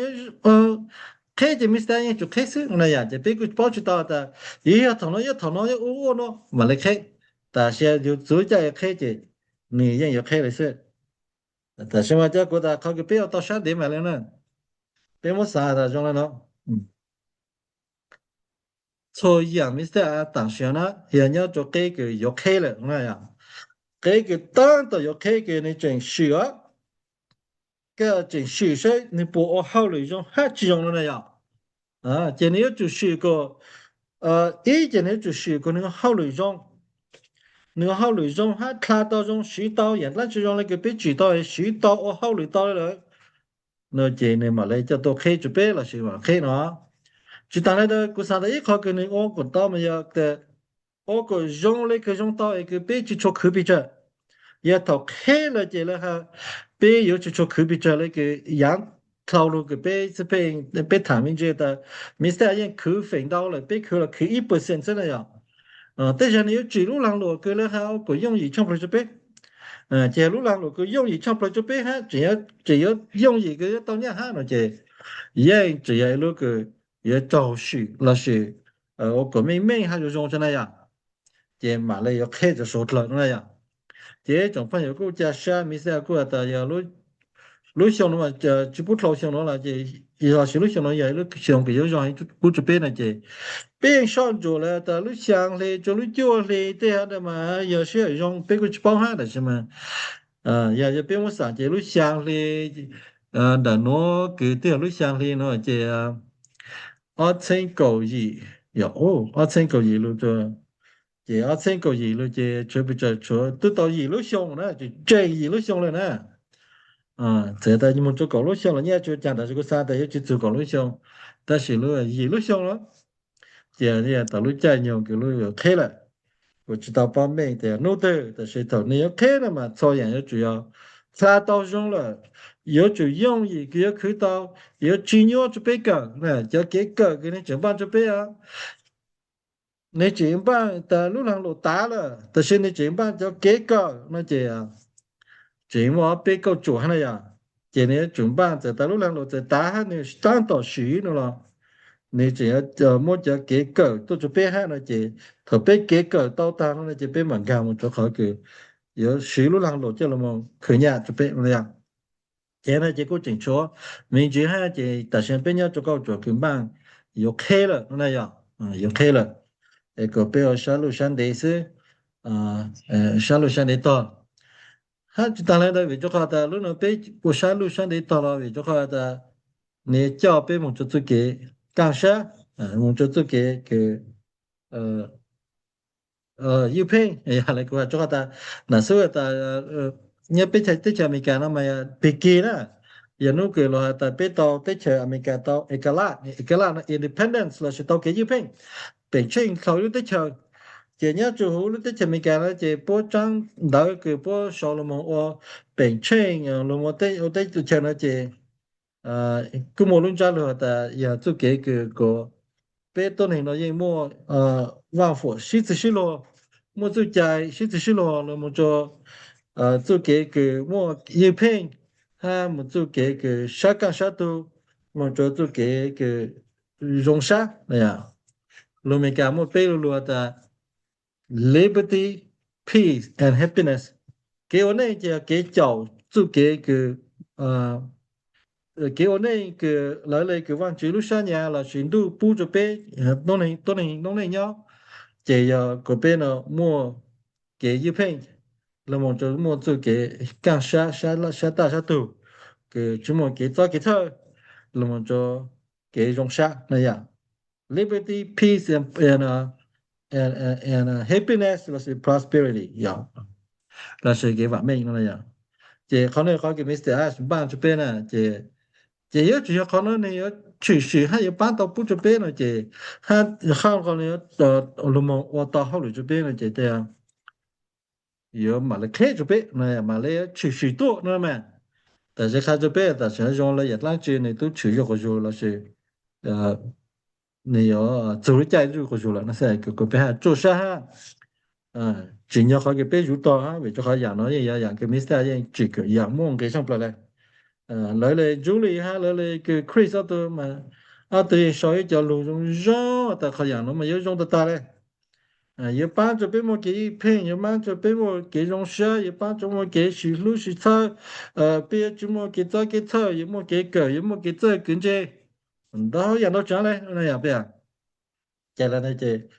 开这没三年就开始那样这别个保持到的也要头脑要哦喏没来开但是就走家也开这你人也开了是但是嘛这个的เขา不要到山顶买了呢别么啥的用了喏所以没啥当时呢也要做这个要开了那样这个当到要开个你真需要个真需要你不好了用还只用了那样今年就是个以前呢就是个那个好内容那个好内容还看到种许到原来就用那个被知道许到好内到了那这呢嘛来就都开准备了是吧开呢就当然的古啥的一考跟你个到么要的个用那个用到一个被就做可比着也到开了这了哈被有就做可比着那个样套路个被这边被谈明觉得没啥人扣分到了被扣了扣1%真的呀但是你要记录上路个了哈个用意唱不出来记录上路个用意唱不出来哈只要用意个到年哈那这也只要那个也招许那是我个妹还就用那样这马来要开着说了那样这种朋友个家下没啥个的要路上嘛就不条上了这要是路上了也路上个有让不这边呢这边上做了的路上嘞做路脚嘞对啊的嘛有些用别个去包下的是吗也边我上这路上嘞的喏个对路上嘞喏这20922092路做这2092路这准备着说都到一路上了就这一路上了呢这的你们做高路上了你也就讲的这个啥的要去做高路上但是路一路上了这道路在用个路有开了我知道方面的路的但是头你要开了嘛操演要主要差到上了有就用一个要看到有金牛这边个那叫给个给你整办这边你整办的路上路大了但是你整办叫给个那这样整我被告做那样这呢整办在路上路在大汉你上到水了你只要么叫给个都这边哈那这特别给个到达那这边门槛我就好个有水路上路这了么可年这边那样这呢结果正确民主哈这但是边要做高做根本有开了那样有开了那个不要山路山的是山路山的到他当然的为就好的路那边过山路山的到了为就好的你叫被我做给刚下我做给个ยูเพ่งอะไรก็ว่าจอดาน่ะสวยตาเนี่ยไปใช้ที่อเมริกานะมาปีกีนะอย่างนู้นคือเราแต่ไปต่อที่อเมริกาต่อเอกราชนะ independence เราสิต่อเกยูเพ่งเป็นเช่นเขาอยู่ที่เจเนี่ยจู่หูที่อเมริกาแล้วเจป้อจังดาวคือป้อชอลมอเป็นเช่นลมที่ที่เจนะเจกุมลุนจาเลยแต่อย่าจู่เกคือก็ไปตัวนึงเรายังมั่วว่างฝนสิสิโล么做在是只是咯那么做做给个么一片他么做给个沙岗沙都么做给个容沙那样路面干么背路的 liberty peace and happiness 给我那个给脚做给个给我那个来个往记录上呀了寻度不着背弄能要这要个边呢么给一片那么就么就给干沙大沙头给就么给早给头那么就给容沙那样 liberty peace and happiness 那是 prosperity 要那是给完美那样这可能เขา给 Mr. Ash บ้านจะเป็น这有只要可能你要去学还有搬到不这边了这还可能要到那么我到后来这边了这样有马来开这边那马来去许多那么但是看这边但是用了一两句你都去就过去了是你要走在就过去了那是个边还做啥只要好个边入到为就好养了也养个 Mr. 也这个养梦给上不来来来 Julie 哈来来个 Chris 都嘛对少一条路中绕的好养了嘛有用得到嘞有帮助被我给骗有帮助被我给容下有帮助我给许路许操别就我给早给操有么给狗有么给这跟着到养到这嘞那样不这了那这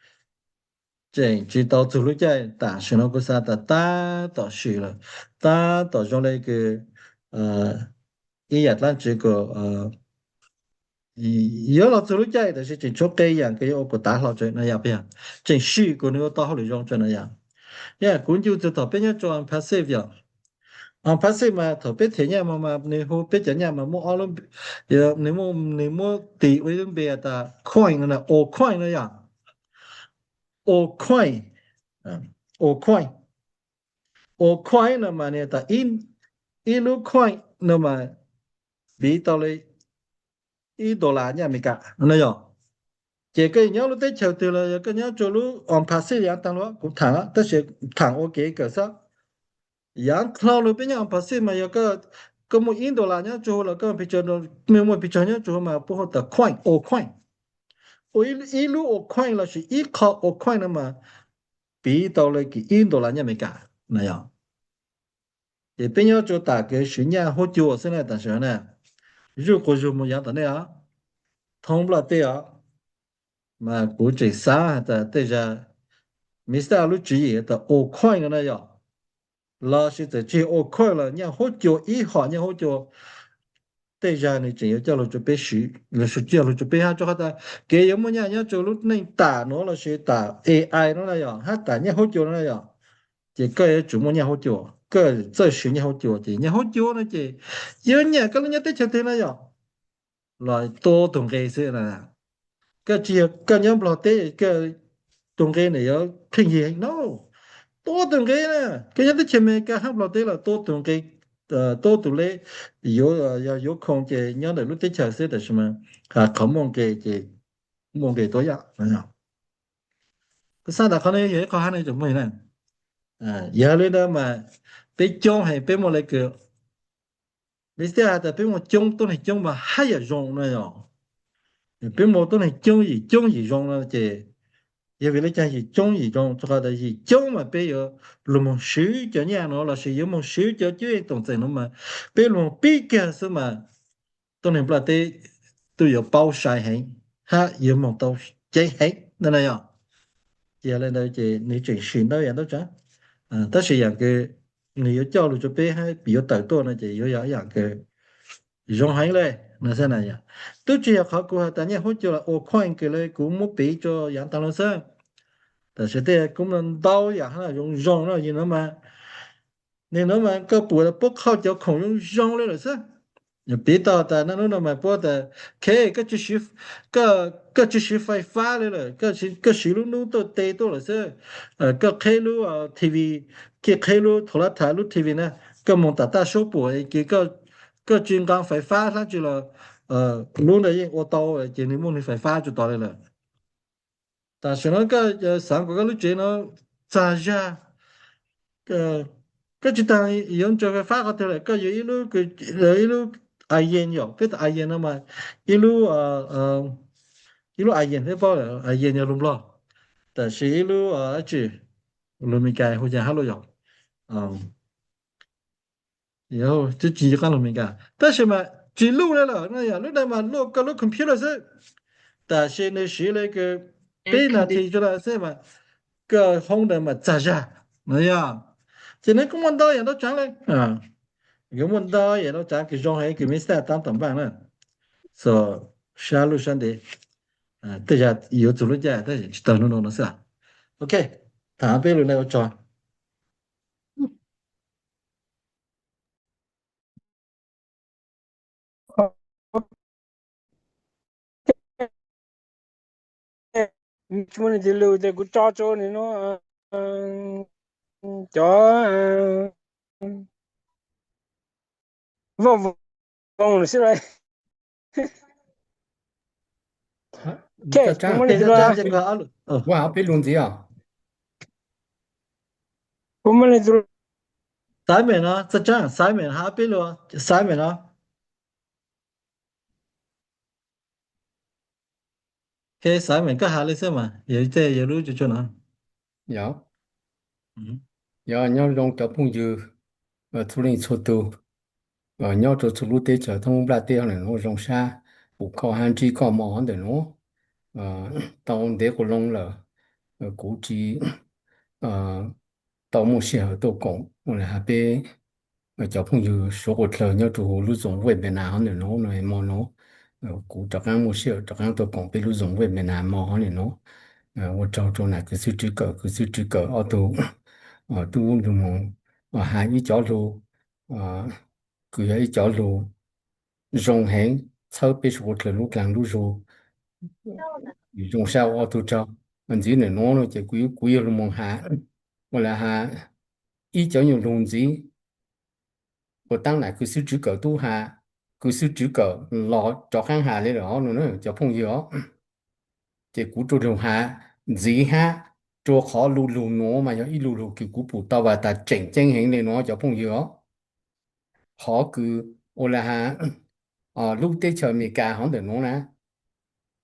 知道走路在大学那个啥的大到学了大到上那个一日咱这个有了走路在的是正确这样给我个大老这那样不样正虚个那个到后来用这那样呀工就知道别人做 passive 呀passive 嘛特别天呀嘛你好别讲呀嘛么all有你么地位人别的 coin 那 all coin 那样all coin 那么呢的一路 coin 那么比到了$1呢美金那样这个鸟路在桥头了，个鸟走路往爬山样当了，古躺啊，但是躺 OK 个啥？样靠路边样爬山嘛，有个么印度啦，鸟走了，个比较多，没么比较鸟走嘛，不好的快，快。我一路我快了是一靠我快了嘛，比到了个印度啦，你没干那样。也边要做大概10年好久现在但是呢，如果是么样的那样，通不了对啊，嘛估计啥的对着，没啥路职业的我快了那样，老是在这我快了，你好久一好，你好久。对着你只要叫了就必须，你说叫了就必须做好的。给有么样要做路那打挪了是打 AI 那样，他打你好久那样，这个也做么样好久，个这10年好久的，你好久那这，有年个人家对桥头那样，来多动个些啦，个只要个人不对个动个你要便宜 no， 多动个呢，个人在前面个还不对了，多动个。多读嘞有空这鸟的路在桥些的什么考梦给梦给多样那样个啥的可能也考下那种么呢也来的嘛被讲还被么那个没事啊的被么讲都是讲嘛还要用那样被么都是讲用了这因为你讲是中一种这个的是中嘛被有那么10几年了是有么10几年动在那么被那比较是嘛都能不得都有包晒黑哈有么都真黑那样接下来呢这你这选到人都讲但是样个你要教育这边还比较大多呢就有样个用黑嘞那是那样都只要考过但你好久了我看个嘞古木比着样当了生但是在功能刀呀哈用了你能吗你能吗个不靠就空用了是你别到的那那么不的开个就是个就是ไฟฟ้าเลย个是路都得多了是个开路TV 个开路โทรทัศน์路 TV นะก็มองตาโชว์ป่วยก็จึงการไฟฟ้า它就了路的我到这里梦的ไฟฟ้า就到来了但是那个上个路这呢咋下个就当用这个发个头了个有一路个一路爱烟哟个爱烟了嘛一路一路爱烟那包了爱烟要弄了但是一路这路没改或者哈路哟然后就几个路没改但是嘛记录了那样那嘛录个录 computer 是但是那是那个被那提出来是嘛个红的嘛咋下那样现在公安导演都讲了公安导演都讲给中海给没事当等办了说下路上的大家有走路家大家去等弄的是吧 OK 谈背了那个转
chúng mình đi lưu để cứ cho này nó cho vòng vòng là rồi
Okay,
chúng mình đi ra
wow, biết luôn gì à?
chúng mình đi
sai mẹ nó chắc chắn sai mẹ ha biết luôn sai mẹ nó cái sai mẹ cái hà lý xem mà vậy thế vậy lúc cho nó
Dạ. Dạ, nhau trong tập phong dư thu linh số tu nhau cho thu lúc tế trở thông bạc tế này nó trong xa bộ khó hạn chỉ có mỏ hẳn để nó tao để của lông là cú chỉ tao một xe ở tổ cộng là hà bê tập phong dư số của thờ nhau chủ lúc dùng về bên nào hẳn để nó này mỏ nó cú tập ăn một xe tập ăn tổ cộng bị lúc dùng về bên nào mỏ hẳn để nó 我找着那个是这个都都什么还一条路佢有一条路容行草被我条路干路路用下我都找反正呢我呢就贵了么下我来下一条有路子我当然佢是这个都下佢是这个老找看下来了nữa就碰见这古都留下字哈做好路路挪嘛，要一路路叫古步到话，但正型的挪就朋友，好句我来哈路的上面加行的挪呢，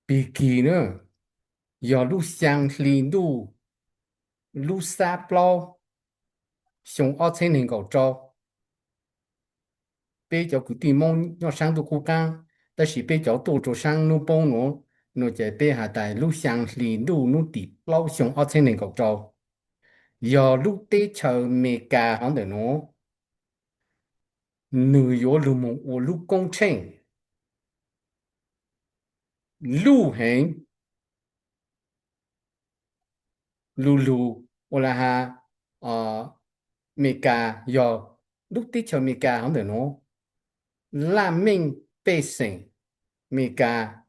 比起呢，要路相邻路沙包，上2000年搞招，被叫古地梦要上到古港，但是被叫多做上路帮挪。nó chạy bê hạ tại lúc sang lì lúc nó đi lâu xong ở trên nền cầu trâu giờ lúc tế chờ mẹ cả hắn để nó nữ yếu lưu mộng ở lúc công trình lưu hành lưu ở là ha mẹ cả giờ lúc tế chờ mẹ cả hắn để nó làm mình bê sinh mẹ cả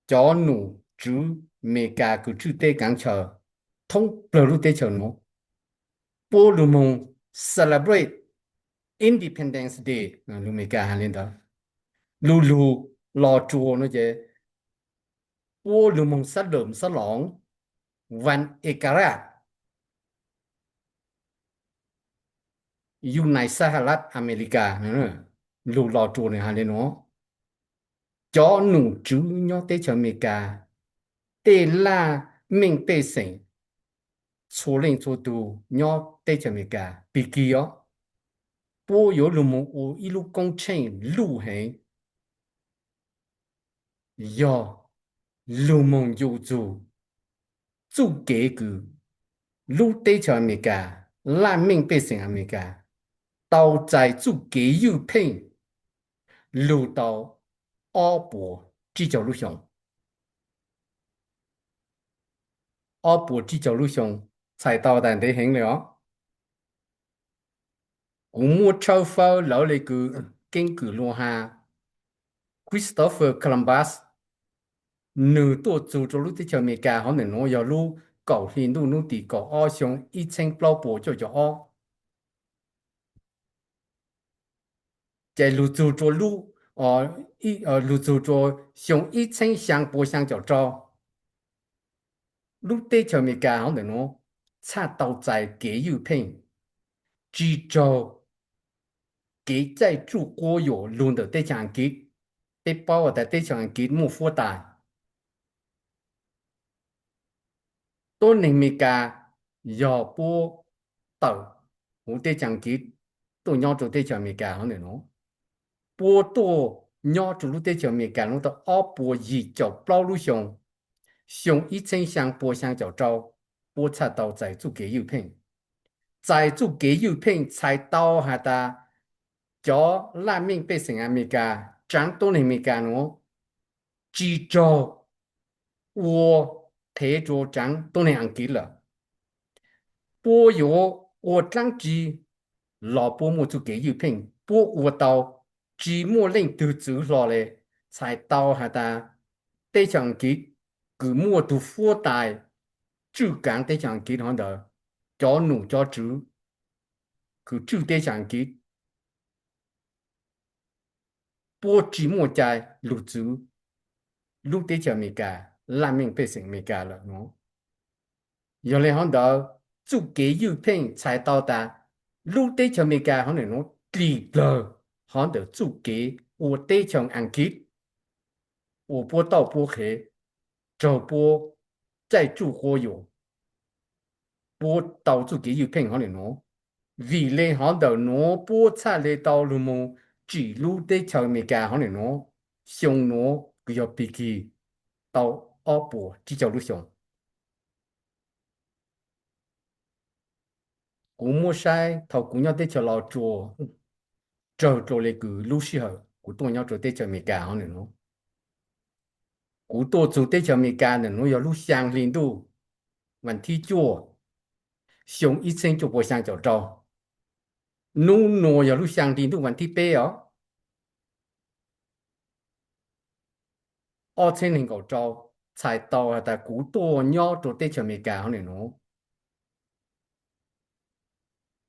cho nụ chú mẹ cả của chú tế càng chờ thông bờ lúc tế chờ nó bố lưu mộng celebrate Independence Day lu mê ca lên đó lu lo chùa nó chứ bố lu mong sát đờm sát lỏng van ekara United Saharat America nữa lu lo chùa này lên nó cho nụ chú nhó tế cho mê ca tế la mình tế sinh số lên số tu nhó tế cho mê ca bị kia bố yếu lu mong u y lu công trình lu hành yo lưu mong yêu dù dù kế cử lưu tế cho America làm mình bê sinh America tàu tại dù kế yêu phênh lưu tàu ở bộ chỉ cho lưu xong ở bộ chỉ cho lưu xong才到但得行了cũng mua trâu phao lão lệ cử kinh cử luôn ha Christopher Columbus nữ tổ chủ cho lúc tí chờ mẹ cả họ nên nó giờ lúc cầu hiện lúc nó đi cầu ở xong ít chân bao bố cho ở chạy lúc chủ cho lúc lúc chủ cho xong ít chân sang bố sang cho lúc tí chờ mẹ cả họ nên nó cha tàu tại kế yêu phênh chỉ cho kế在住国有论的对象给被包的对象给木负担多年米家要波到我得讲给都要做得讲米家好呢波多要做得讲米家弄到二波一就包路上上一层上波上就招波擦到在做给油品在做给油品才到下的叫烂命被成米家长多年米家喏只做我陪着长多年安给了波有我长期老波莫做给油品波我到只莫令得走下来才到下的对象给个莫都负担主干对象给他的叫奴叫主个主对象给波只莫在路主路对象没干烂命被成没干了喏原来han的做给油品才到达路对象没干han喏地了han的做给我对象安给我波到波黑找波在住火油波到做给油品han喏vì lẽ han的喏波差来到路么只路对象没干han喏上喏个要比起到二波只叫路上古莫sai thầu cũng nhau tới chờ lò chùa chờ rồi lại cứ lúc xí hở của tôi nhau rồi tới chờ mì cà nữa nó của tôi rồi tới chờ mì cà nữa nó giờ lúc sang liền tuวันที่จั่วxong ít sinh cho bộ sang cho trâu nu nô giờ lúc sang liền tuวันที่เป้อ๋ở trên hình cầu trâu才到แต่của tôi nhau rồi tới chờ mì cà nữa nó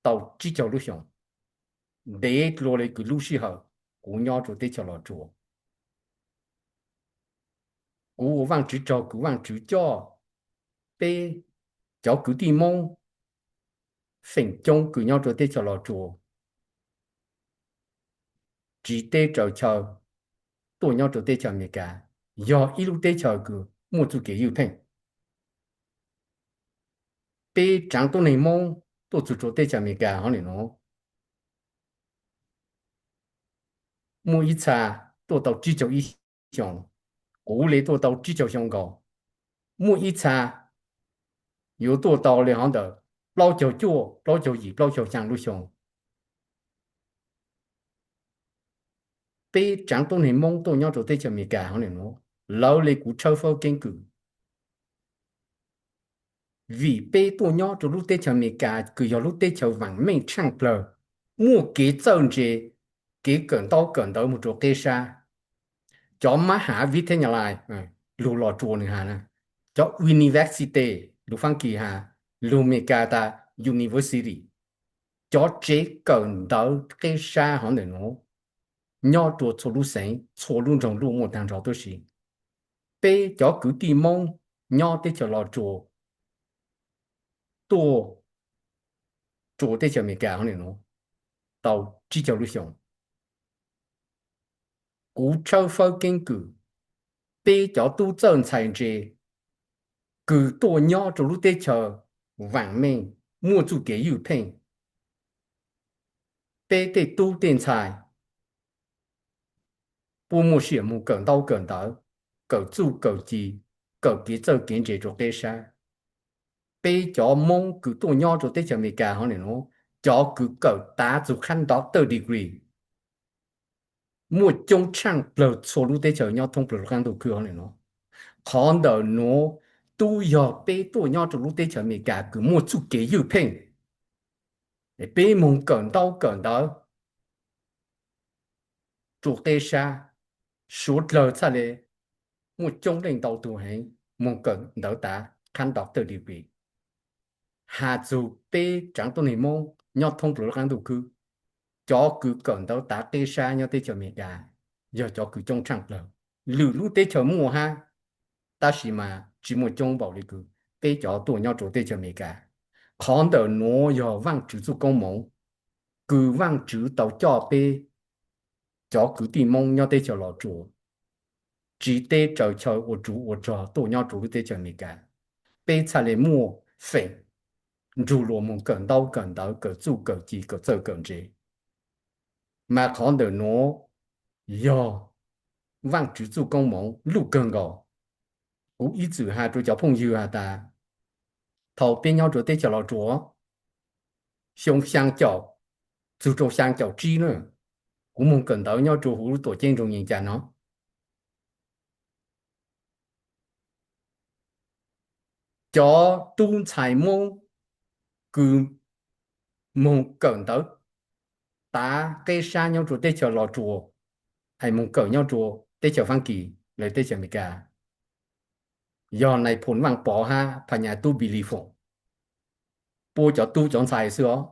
tàu chỉ cho lúc xong để rồi lại cứ lúc xí hở của nhau rồi tới chờ lò chùa 古往直照古往直照被叫古地梦分中古鸟做的叫老做只得找瞧多鸟做的叫咩个要一路的瞧个莫做给有骗被长多内梦多做的叫咩个好哩喏每一查多到只叫一项古里多到只叫相高每一查有多到了行的老叫做老叫一老叫相路上被长多内梦多鸟做的叫咩个好哩喏老里古超否根据vì bê tô nhỏ cho lúc tết cho mẹ cả cứ giờ lúc tết cho vàng mình chẳng bờ mua kế chân chế kế cẩn đau một chỗ kế xa cho má hạ vì thế nhà lại lù lò chùa này hà nè cho university lù phang kỳ hà lù mẹ cả ta university cho chế cẩn đau kế xa hẳn để nó nhỏ chùa cho lúc sáng cho lúc trong lúc một thằng cháu tôi xí bê cho cứ tìm mong nhỏ tết cho lò chùa多做的就没干好了到只条路上古超否根据被叫都正才这个多鸟做路的就完美莫做给有骗被的都电才不莫是莫更到够做够记够给做跟这做的啥被叫梦cứ多鸟做的就没干好了叫cứ够打就看到degree một trong trang bờ số lúc đấy chờ nhau thông bờ khăn đồ cửa này nó còn đầu nó tu giờ bé tu nhau trong lúc đấy chờ mình cả cứ một chút kế yêu phèn để bé mong cẩn đó chủ đề sa số lời ra này một trong领导tu hành mong cẩn đó ta khăn đọc từ điều gì hà dù bé chẳng tu này mong nhau thông bờ khăn đồ cửa cho cứ cẩn đâu ta tê xa nhau tê cho mình cả giờ cho cứ trong trang lờ lử lú tê cho mua ha ta chỉ mà chỉ một trong bảo lý cứ tê cho tổ nhau chỗ tê cho mình cả còn đỡ nó giờ vang chữ zu công mong cứ vang chữ tàu cho bê cho cứ tìm mong nhau tê cho lọ chủ chỉ tê cho我主我cho tổ nhau chỗ tê cho mình cả bê cha lệ mua phèn dù lùa mong cẩn đâu cỡ zu cỡ chỉ cỡ giờ cỡ gì mà còn đỡ nó giờ vang chữ zu công mong lúc gần gò cũng ý chữ hai đôi cháu phong yêu à ta thầu bên nhau chỗ tê cho lọ chúa xong sang chậu chú trâu sang chậu chi nữa cũng mong cần tới nhau chỗ hữu tổ trên trong nhìn chả nó cho tu tài mong cứ mong cần tới ta cây sa nhau chỗ tê cho lò chùa hay mong cỡ nhau chùa tê cho phan kỳ lấy tê cho mình cả do này phun vàng bỏ ha phải nhà tu bị lì phồng bố cho tu chọn xài xưa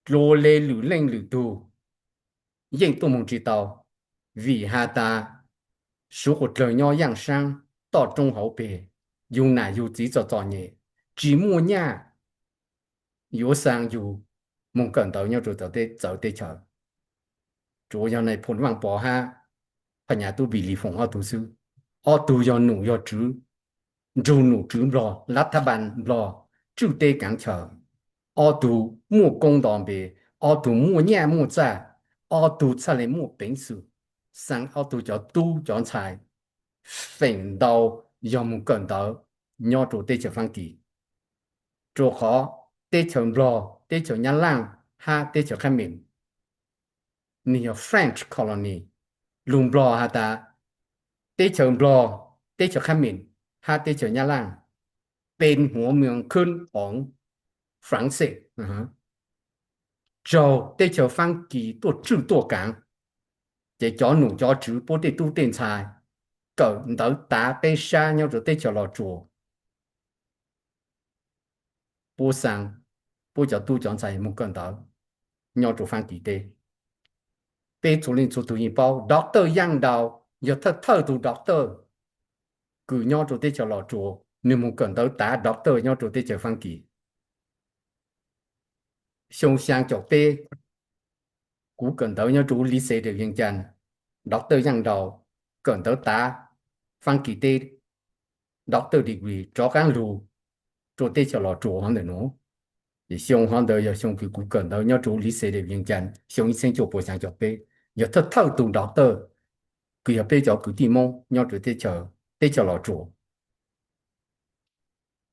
lô lê lử lên lử tu yên tu mong chỉ tàu vì ha ta số hột lời nhau yang sang tỏ trong hậu bề dùng nải dùng chỉ cho nhẹ chỉ mua nha yếu sang dù mong cần tới nhau rồi tới tê chờ chủ yếu này phun vàng bỏ ha phải nhà tu bị lì phồng họ tu sư họ tu do nụ do chữ dù nụ chữ lo lát thà bàn lo chữ tê càng chờ họ tu mua công đoàn bề họ tu mua nhà mua trả họ tu trả lại mua bệnh sự sang họ tu cho tu chọn xài phèn đầu do mong cần tới nhau rồi tê chờ phan kỳ chỗ khó tê chờ lo tê chờ nhà lang ha tê chờ khám miệng nhiều French colony lùng bò ha ta tê chờ bò tê chờ khám miệng ha tê chờ nhà lang bênหัวเมืองขึ้นของฝรั่งเศสcho tê chờ phan kỳตัวชื่อตัวกลางđể cho nụ cho chữ bố tê tu tiền xài cỡ đỡ tá bê xa nhau rồi tê chờ lò chùa bố sang bố cho tu chọn xài một cơn đỡ nhau rồi phan kỳ tê bê chủ linh chủ tù nhìn bao doctor yang đào giờ thật thơ tù doctor cứ nhau chủ tế cho lọ chùa nên muốn cần tới tá doctor nhau chủ tế cho phân kỳ xong sang cho bê cú cần tới nhau chủ lý xe được viên chân doctor yang đầu cần tới tá phân kỳ tế doctor degree cho các lù chủ tế cho lọ chùa hắn để nó thì xong hắn đời giờ xong cú cần tới nhau chủ lý xe được viên chân xong y sinh cho bộ sang cho bê giờ thật thâu tù doctor cứ giờ bê cho cứ tìm mong nhau chủ tế cho lọ chùa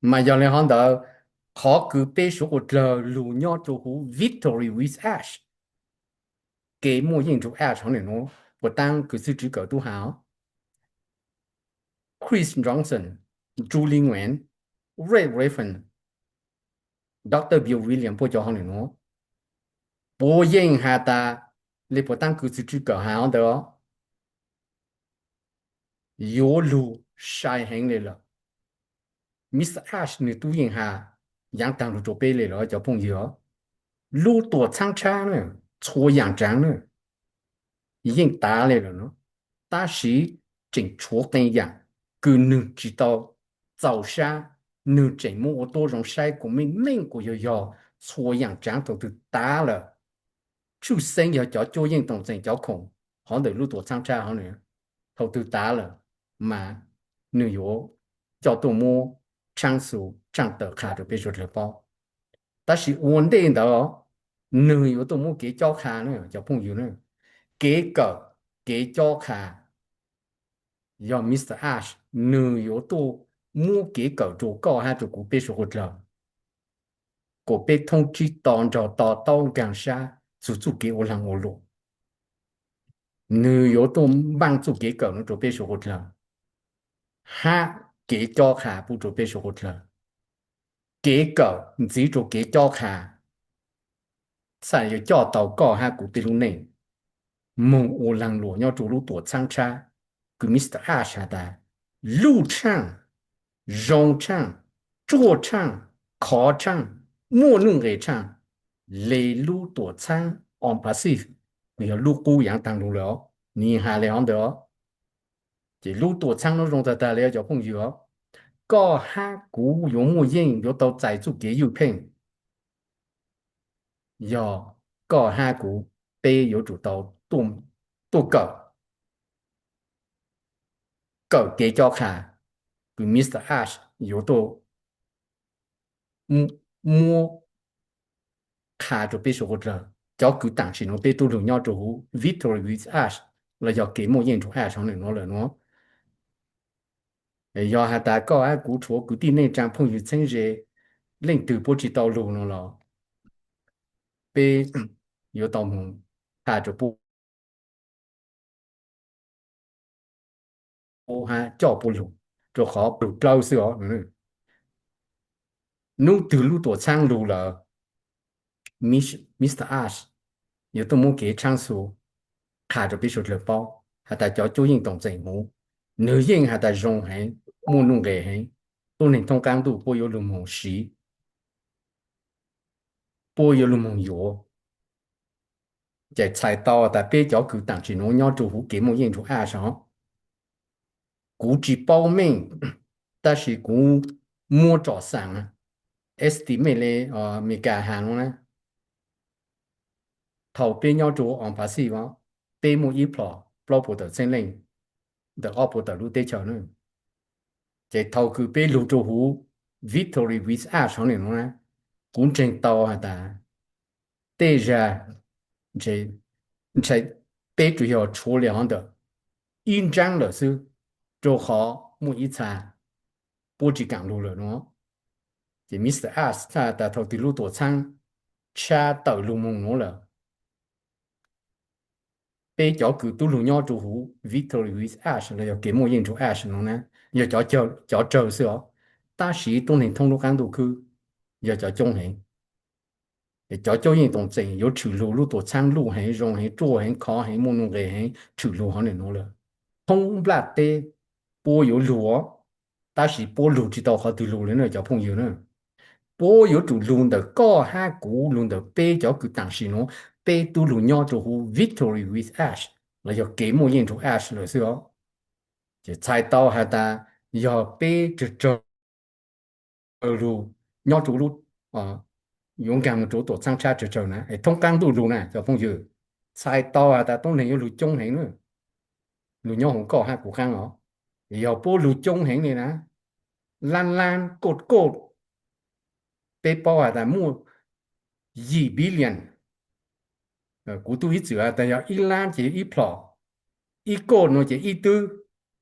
mà giờ này hắn đời họ cứ bê số của giờ lù nhau chủ hú victory with ash cái mô hình chủ ash hắn này nó bộ tăng cứ sư trí cỡ tu hảo Chris Johnson Julie Nguyen Ray Raven Dr. Bill William bộ cho hắn này nó bộ hình hạ ta lấy bộ tăng cứ sư trí cỡ hảo đó yếu lù sai hành này là Mr. Ash này tu hình hạ yang tăng lù cho bê lệ là cho phong yếu lù tổ trang tra nữa chua yang trang nữa yên tá lệ là nó ta sĩ chỉnh chua tên yang cứ nữ chỉ tao giàu xa nữ chỉnh mua ô tô rong sai của mình của yo chua yang trang tổ từ tá là chú sinh giờ cho yên tổng thành cho khổng họ để lù tổ trang tra họ nữa thầu từ tá là mà nữ yếu cho tổ mua trang số trang tờ khá được bây giờ là bao ta sĩ ổn định đó nữ yếu tổ mua kế cho khá nữa cho phong yếu nữa kế cỡ kế cho khá do Mr. Ash nữ yếu tổ mua kế cỡ chỗ có hai chỗ của bây giờ hỗ trợ của bây thông chí toàn cho tỏ tao càng xa dù chú kế ô lăng ô lộ nữ yếu tổ bằng chú kế cỡ nó chỗ bây giờ hỗ trợ ha kế cho khá bù chỗ bây giờ hỗ trợ kế cỡ chỉ chỗ kế cho khá sai yếu cho tàu có hai của bây giờ này mong ô lăng lộ nhau chỗ lúc tổ trang tra cứ Mr. Ash đã lưu trang rong trang chua trang khó trang mua nung ghế trang lê lưu tổ trang on passive vì lưu cú yang tăng lưu đó nhìn hà lệ hòn đó chỉ lưu tổ trang nó rong ta lệ cho phong yếu có hai cú dùng mua yên yếu tàu giải chú kế yếu phèn do có hai cú bê yếu chủ tàu tụ cỡ kế cho khả của Mr. Ash yếu tố mua khả cho bê số hỗ trợ cho cứ tặng xin nó bê tu được nhau chủ Victory with Ash là do kế mô yên chủ Ash trong này nó là nó do hạ ta có ai cú chúa cứ tin nên trang phong yếu chân dễ lên từ bố trí tàu lù nó là bê yếu tàu mùng khả cho bố ha cho bố lù cho khó bố trao sữa nụ từ lù tổ trang lù là Mr. Ash yếu tố mô kế trang số khả cho bê số lửa bao hạ ta cho chú yên tổng dạy mô nữ yên hạ ta rong hành mô nung ghề hành tôi nên thông cam đủ bố yếu lù mong xí bố yếu lù mong yếu chạy chạy tàu ta bê cho cứ tặng chỉ nó nhau chủ hữu kế mô yên chủ Ash đó cú chỉ bao mình ta chỉ cú mua trọ sang estimate le mi cả hàng luôn thầu bên nhau chỗ on passive đó bên mua ít pro bộ tờ sinh linh the bộ tờ lưu tế chờ nữa chỉ thầu cứ bên lưu chỗ hú Victory with Ash này nó cũng trên tàu hả ta tế ra chỉ bên chủ yếu处理好的印章了是做好每一场波及港路了喏这 Mr. Ash 他的头的路多长车到路梦喏了被叫cứ tu路nhau chủ hú Victory with Ash là cái mô hình chủ Ash nó nè giờ cho trâu sữa ta sĩ tu nên thông lúc ăn đồ cứ giờ cho trông hình để cho yên tổng trình yếu trừ lù tổ trang lù hay rong hay chua hay khó hay môn nông nghề hay trừ lù họ này nó là thông bạc tê bố yếu lúa ta chỉ bố lù chỉ tao họ từ lù lên rồi cho phong yếu nữa bố yếu chủ lù được có hai cú lù được bê cho cứ tặng xí nó bê tu lù nhau cho hú Victory with Ash là do kế mô yên cho Ash rồi xưa chỉ chạy tao hay ta giờ bé chờ lu nhau chủ lu勇敢做多参加这种呢，哎，通港都路呢，就朋友，菜刀啊，但当然要路中型咯，路nhau không có hai cuộc khăn ọ, giờ bố路中型này nè, lan lan cột cột, bé bao à,但mua 2 billion, cú tu ít chữ à,但要一lan chỉ一 plot, 一 cột nó chỉ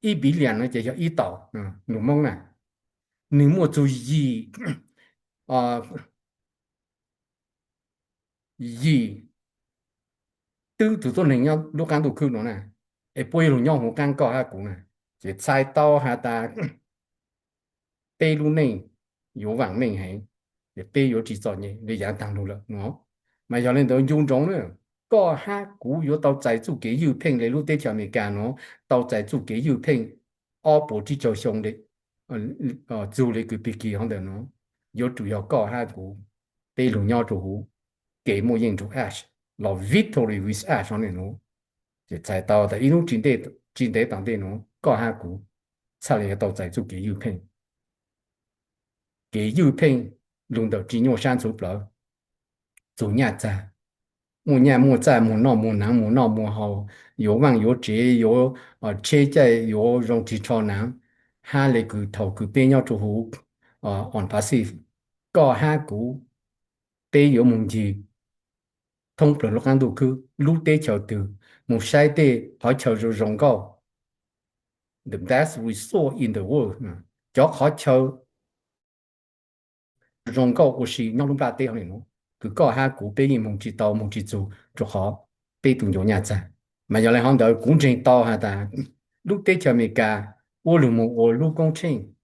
1 billion nó chỉ cho 1 岛, đúng không nè, nếu mua chú gì, gì tư tụi tôi nhau lúc ăn tụi khứ nó nè, ai bơi luôn nhau không ăn có hai cú nè, chỉ sai tao hai ta bê luôn này, yếu vàng mình hay, để bê yếu chỉ cho nhỉ, để giảm tăng luôn nó, mà giờ lên đó dùng trong nữa, có hai cú yếu tao giải chủ cái yếu pin để lúc để cho mình cả nó, tao giải chủ cái yếu pin, ở bộ chỉ cho xong đấy, dù lấy cái bị kỳ không được nó, yếu chủ yếu có hai cú, bê luôn nhau chủ, cái mô hình chủ ash, là victory with ash nó nó.就在到的一种经典当地喏，搞下股，差了到在做给油品，给油品弄到金牛山做不了，做伢子，木伢木在木闹木南木闹木好，有望有节有车在有容体超难，下来个头个边要做好on passive，搞下股，边有问题。thông thường lúc ăn đủ cứ lúc tế chào từ một sai tế họ chào rồi rong cao the best resort in the world cho họ chào rong cao của sĩ nhau lúc ba tế họ này nó cứ có hai cụ bé gì mong chỉ tàu mong chỉ chủ cho họ bé tụi nhỏ nhà cha mà giờ lại họ đợi cũng trên tàu ha ta lúc tế chào mình cả ô lù một ô lù công trình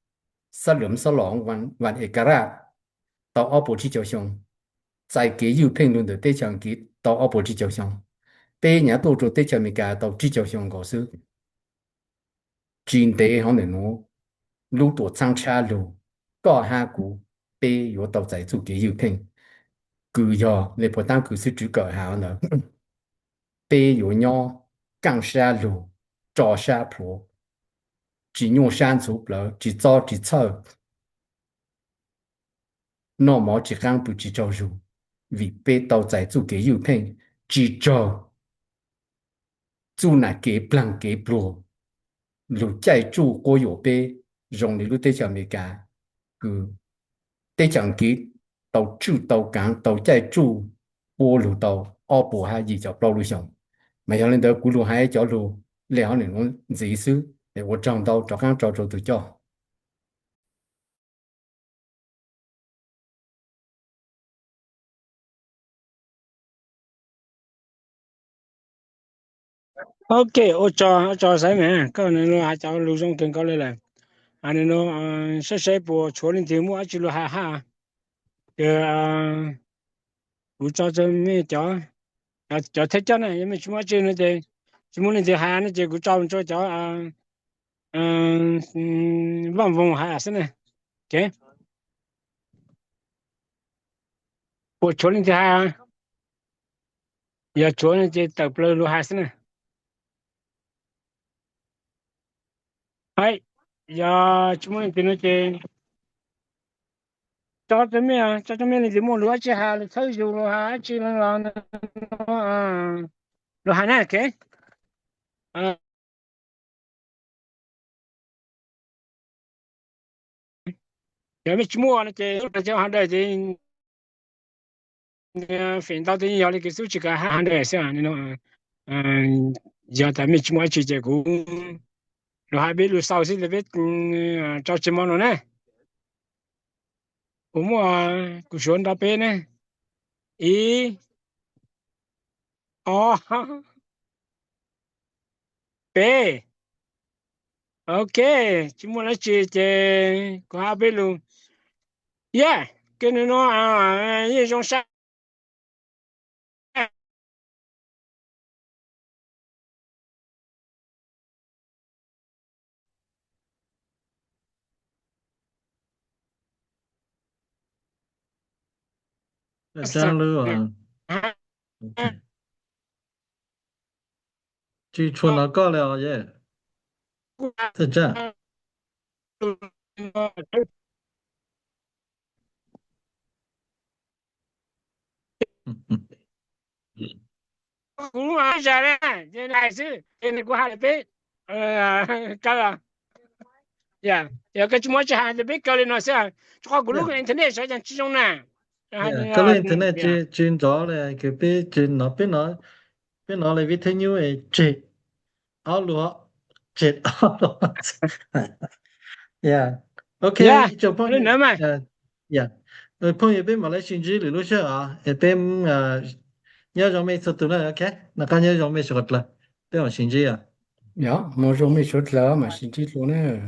sát lượm sát lỏngวันเอกราชtàu ở bộ chỉ chào xong在给有评论的对象给到阿伯只交上，被人多做对象咪家到只交上个是，真的可能我路多长车路，搞下股被有到在做给有评，佢要你不但佢是主角下呢，被有鸟降下路，照下坡，只用山做不了，只早只草，那么只干不只照入。vì bê tàu giải chủ kế yêu thành chỉ cho chủ là kế plan kế pro lúc chạy chủ có yếu bê rong đi lúc tế chẳng mấy cả cứ tế chẳng kế tàu chủ tàu cảng tàu chạy chủ bố lù tàu ở bộ hai gì cho bao lù xong mà cho nên đó cú lù hai cho lù lẽ họ nên nó dễ xứ để 我找到找刚找就叫
ok ô cho sai mẹ cái này nó hai cháu lưu trong kinh có lên là anh nó sẽ bộ chỗ lên thì mua chỉ lo ha ha cái bố cho mấy cháu cho thế cháu này nhưng mà chúng chơi nó chơi chúng muốn chơi hai nó chơi cũng cho cháu vòng vòng hai à này ok bộ chỗ lên thì hai giờ chỗ lên chơi tập lo hai này hay giờ chúng mình thì nó chơi cho cho mình thì mua lúa chơi hà là thấy dù lúa hà chơi là lúa hà này cái giờ mình mua nó chơi lúc chơi hà đây thì phiền到底要那个手机个hà đây sao你know giờ tại mình mua chơi cũng lúa hà biết lúa sau thì biết cho chơi món này cũng mua cũng chuẩn đáp bên này ý bé ok chúng mình nói chuyện có hai bên luôn yeah cái này nó như trong sáng
trang lưu à chỉ chuẩn là có了耶，是这样。
cũng giờ đấy giờ này chứ giờ của hai bé cái là dạ giờ cái chúng tôi hai bé cái nó sẽ cho cái lúc internet sẽ chẳng chỉ trong nè
cái lúc internet chuyên rõ là cái bên nó là viết thế như vậy chết áo lụa chết áo lụa yeah okay cho phong
nữa mà
yeah rồi phong bên mà lại xin chỉ lúc trước bên nhớ trong mấy số tụi nó okay là cái nhớ trong mấy số là bên mà xin chỉ
dạ mà rồi mới xuất là mà xin chỉ luôn nè